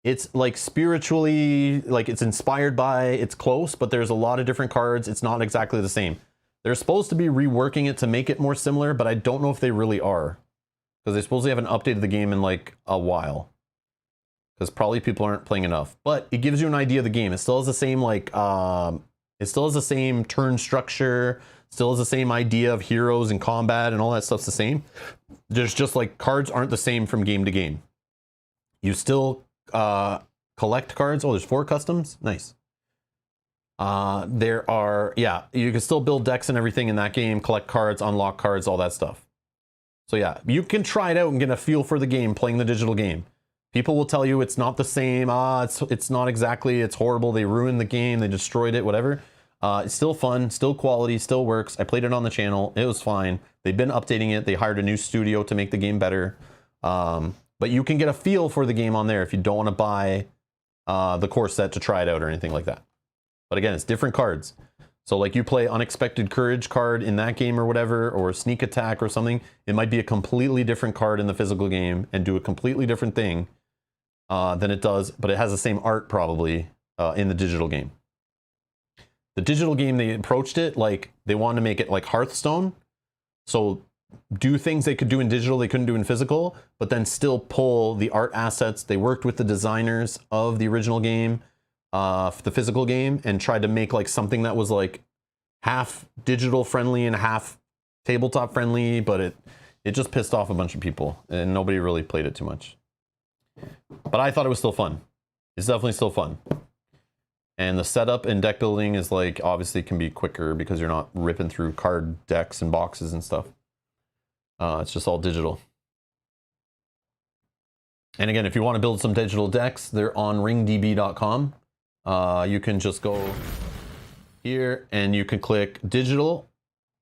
A: It's like spiritually, like it's inspired by, it's close, but there's a lot of different cards. It's not exactly the same. They're supposed to be reworking it to make it more similar, but I don't know if they really are. Because they supposedly haven't updated the game in like a while. Because probably people aren't playing enough. But it gives you an idea of the game. It still has the same like, it still has the same turn structure, still has the same idea of heroes and combat and all that stuff's the same. There's just like cards aren't the same from game to game. You still collect cards. Oh, there's 4 customs. Nice. There are, yeah, you can still build decks and everything in that game, collect cards, unlock cards, all that stuff. So yeah, you can try it out and get a feel for the game playing the digital game. People will tell you it's not the same. It's not exactly, it's horrible. They ruined the game. They destroyed it, whatever. It's still fun, still quality, still works. I played it on the channel. It was fine. They've been updating it. They hired a new studio to make the game better. But you can get a feel for the game on there if you don't want to buy the core set to try it out or anything like that. But again, it's different cards. So like you play Unexpected Courage card in that game or whatever, or Sneak Attack or something, it might be a completely different card in the physical game and do a completely different thing than it does, but it has the same art probably in the digital game. The digital game, they approached it like they wanted to make it like Hearthstone. So do things they could do in digital they couldn't do in physical, but then still pull the art assets. They worked with the designers of the original game, the physical game, and tried to make like something that was like half digital friendly and half tabletop friendly, but it just pissed off a bunch of people and nobody really played it too much. But I thought it was still fun. It's definitely still fun. And the setup and deck building is like, obviously can be quicker because you're not ripping through card decks and boxes and stuff. It's just all digital. And again, if you want to build some digital decks, they're on ringdb.com. You can just go here and you can click digital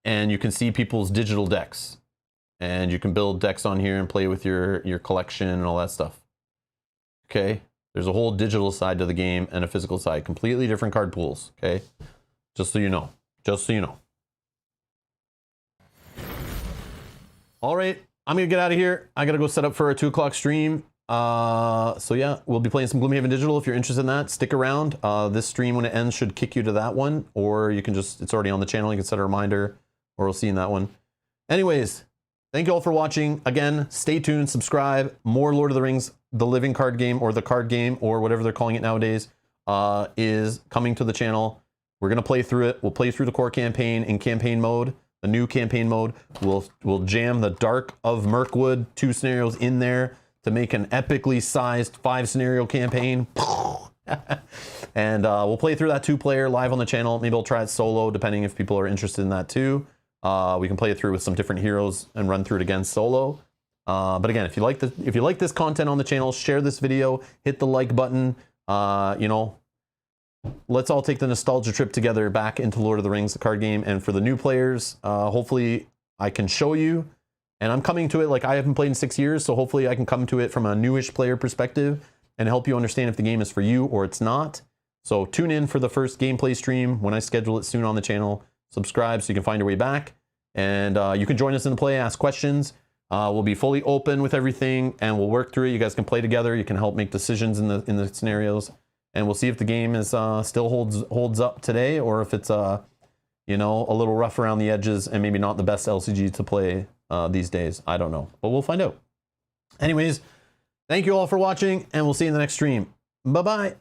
A: and you can see people's digital decks. And you can build decks on here and play with your collection and all that stuff. Okay, there's a whole digital side to the game and a physical side. Completely different card pools, okay? Just so you know. Just so you know. All right, I'm gonna get out of here. I gotta go set up for a 2 o'clock stream. So yeah, we'll be playing some Gloomhaven Digital. If you're interested in that, stick around. This stream, when it ends, should kick you to that one, or you can just, it's already on the channel. You can set a reminder, or we'll see you in that one. Anyways, thank you all for watching. Again, stay tuned, subscribe. More Lord of the Rings, the living card game, or the card game, or whatever they're calling it nowadays, is coming to the channel. We're gonna play through it. We'll play through the core campaign in campaign mode. The new campaign mode. We'll jam the Dark of Mirkwood 2 scenarios in there to make an epically sized 5 scenario campaign. And we'll play through that 2-player live on the channel. Maybe I'll try it solo, depending if people are interested in that too. We can play it through with some different heroes and run through it again solo. But again, if you like this content on the channel, share this video, hit the like button. You know, let's all take the nostalgia trip together back into Lord of the Rings, the card game. And for the new players, hopefully I can show you. And I'm coming to it like I haven't played in 6 years, so hopefully I can come to it from a newish player perspective and help you understand if the game is for you or it's not. So tune in for the first gameplay stream when I schedule it soon on the channel. Subscribe so you can find your way back. And you can join us in the play, ask questions. We'll be fully open with everything and we'll work through it. You guys can play together. You can help make decisions in the scenarios. And we'll see if the game is still holds up today, or if it's you know, a little rough around the edges and maybe not the best LCG to play these days. I don't know, but we'll find out. Anyways, thank you all for watching and we'll see you in the next stream. Bye-bye.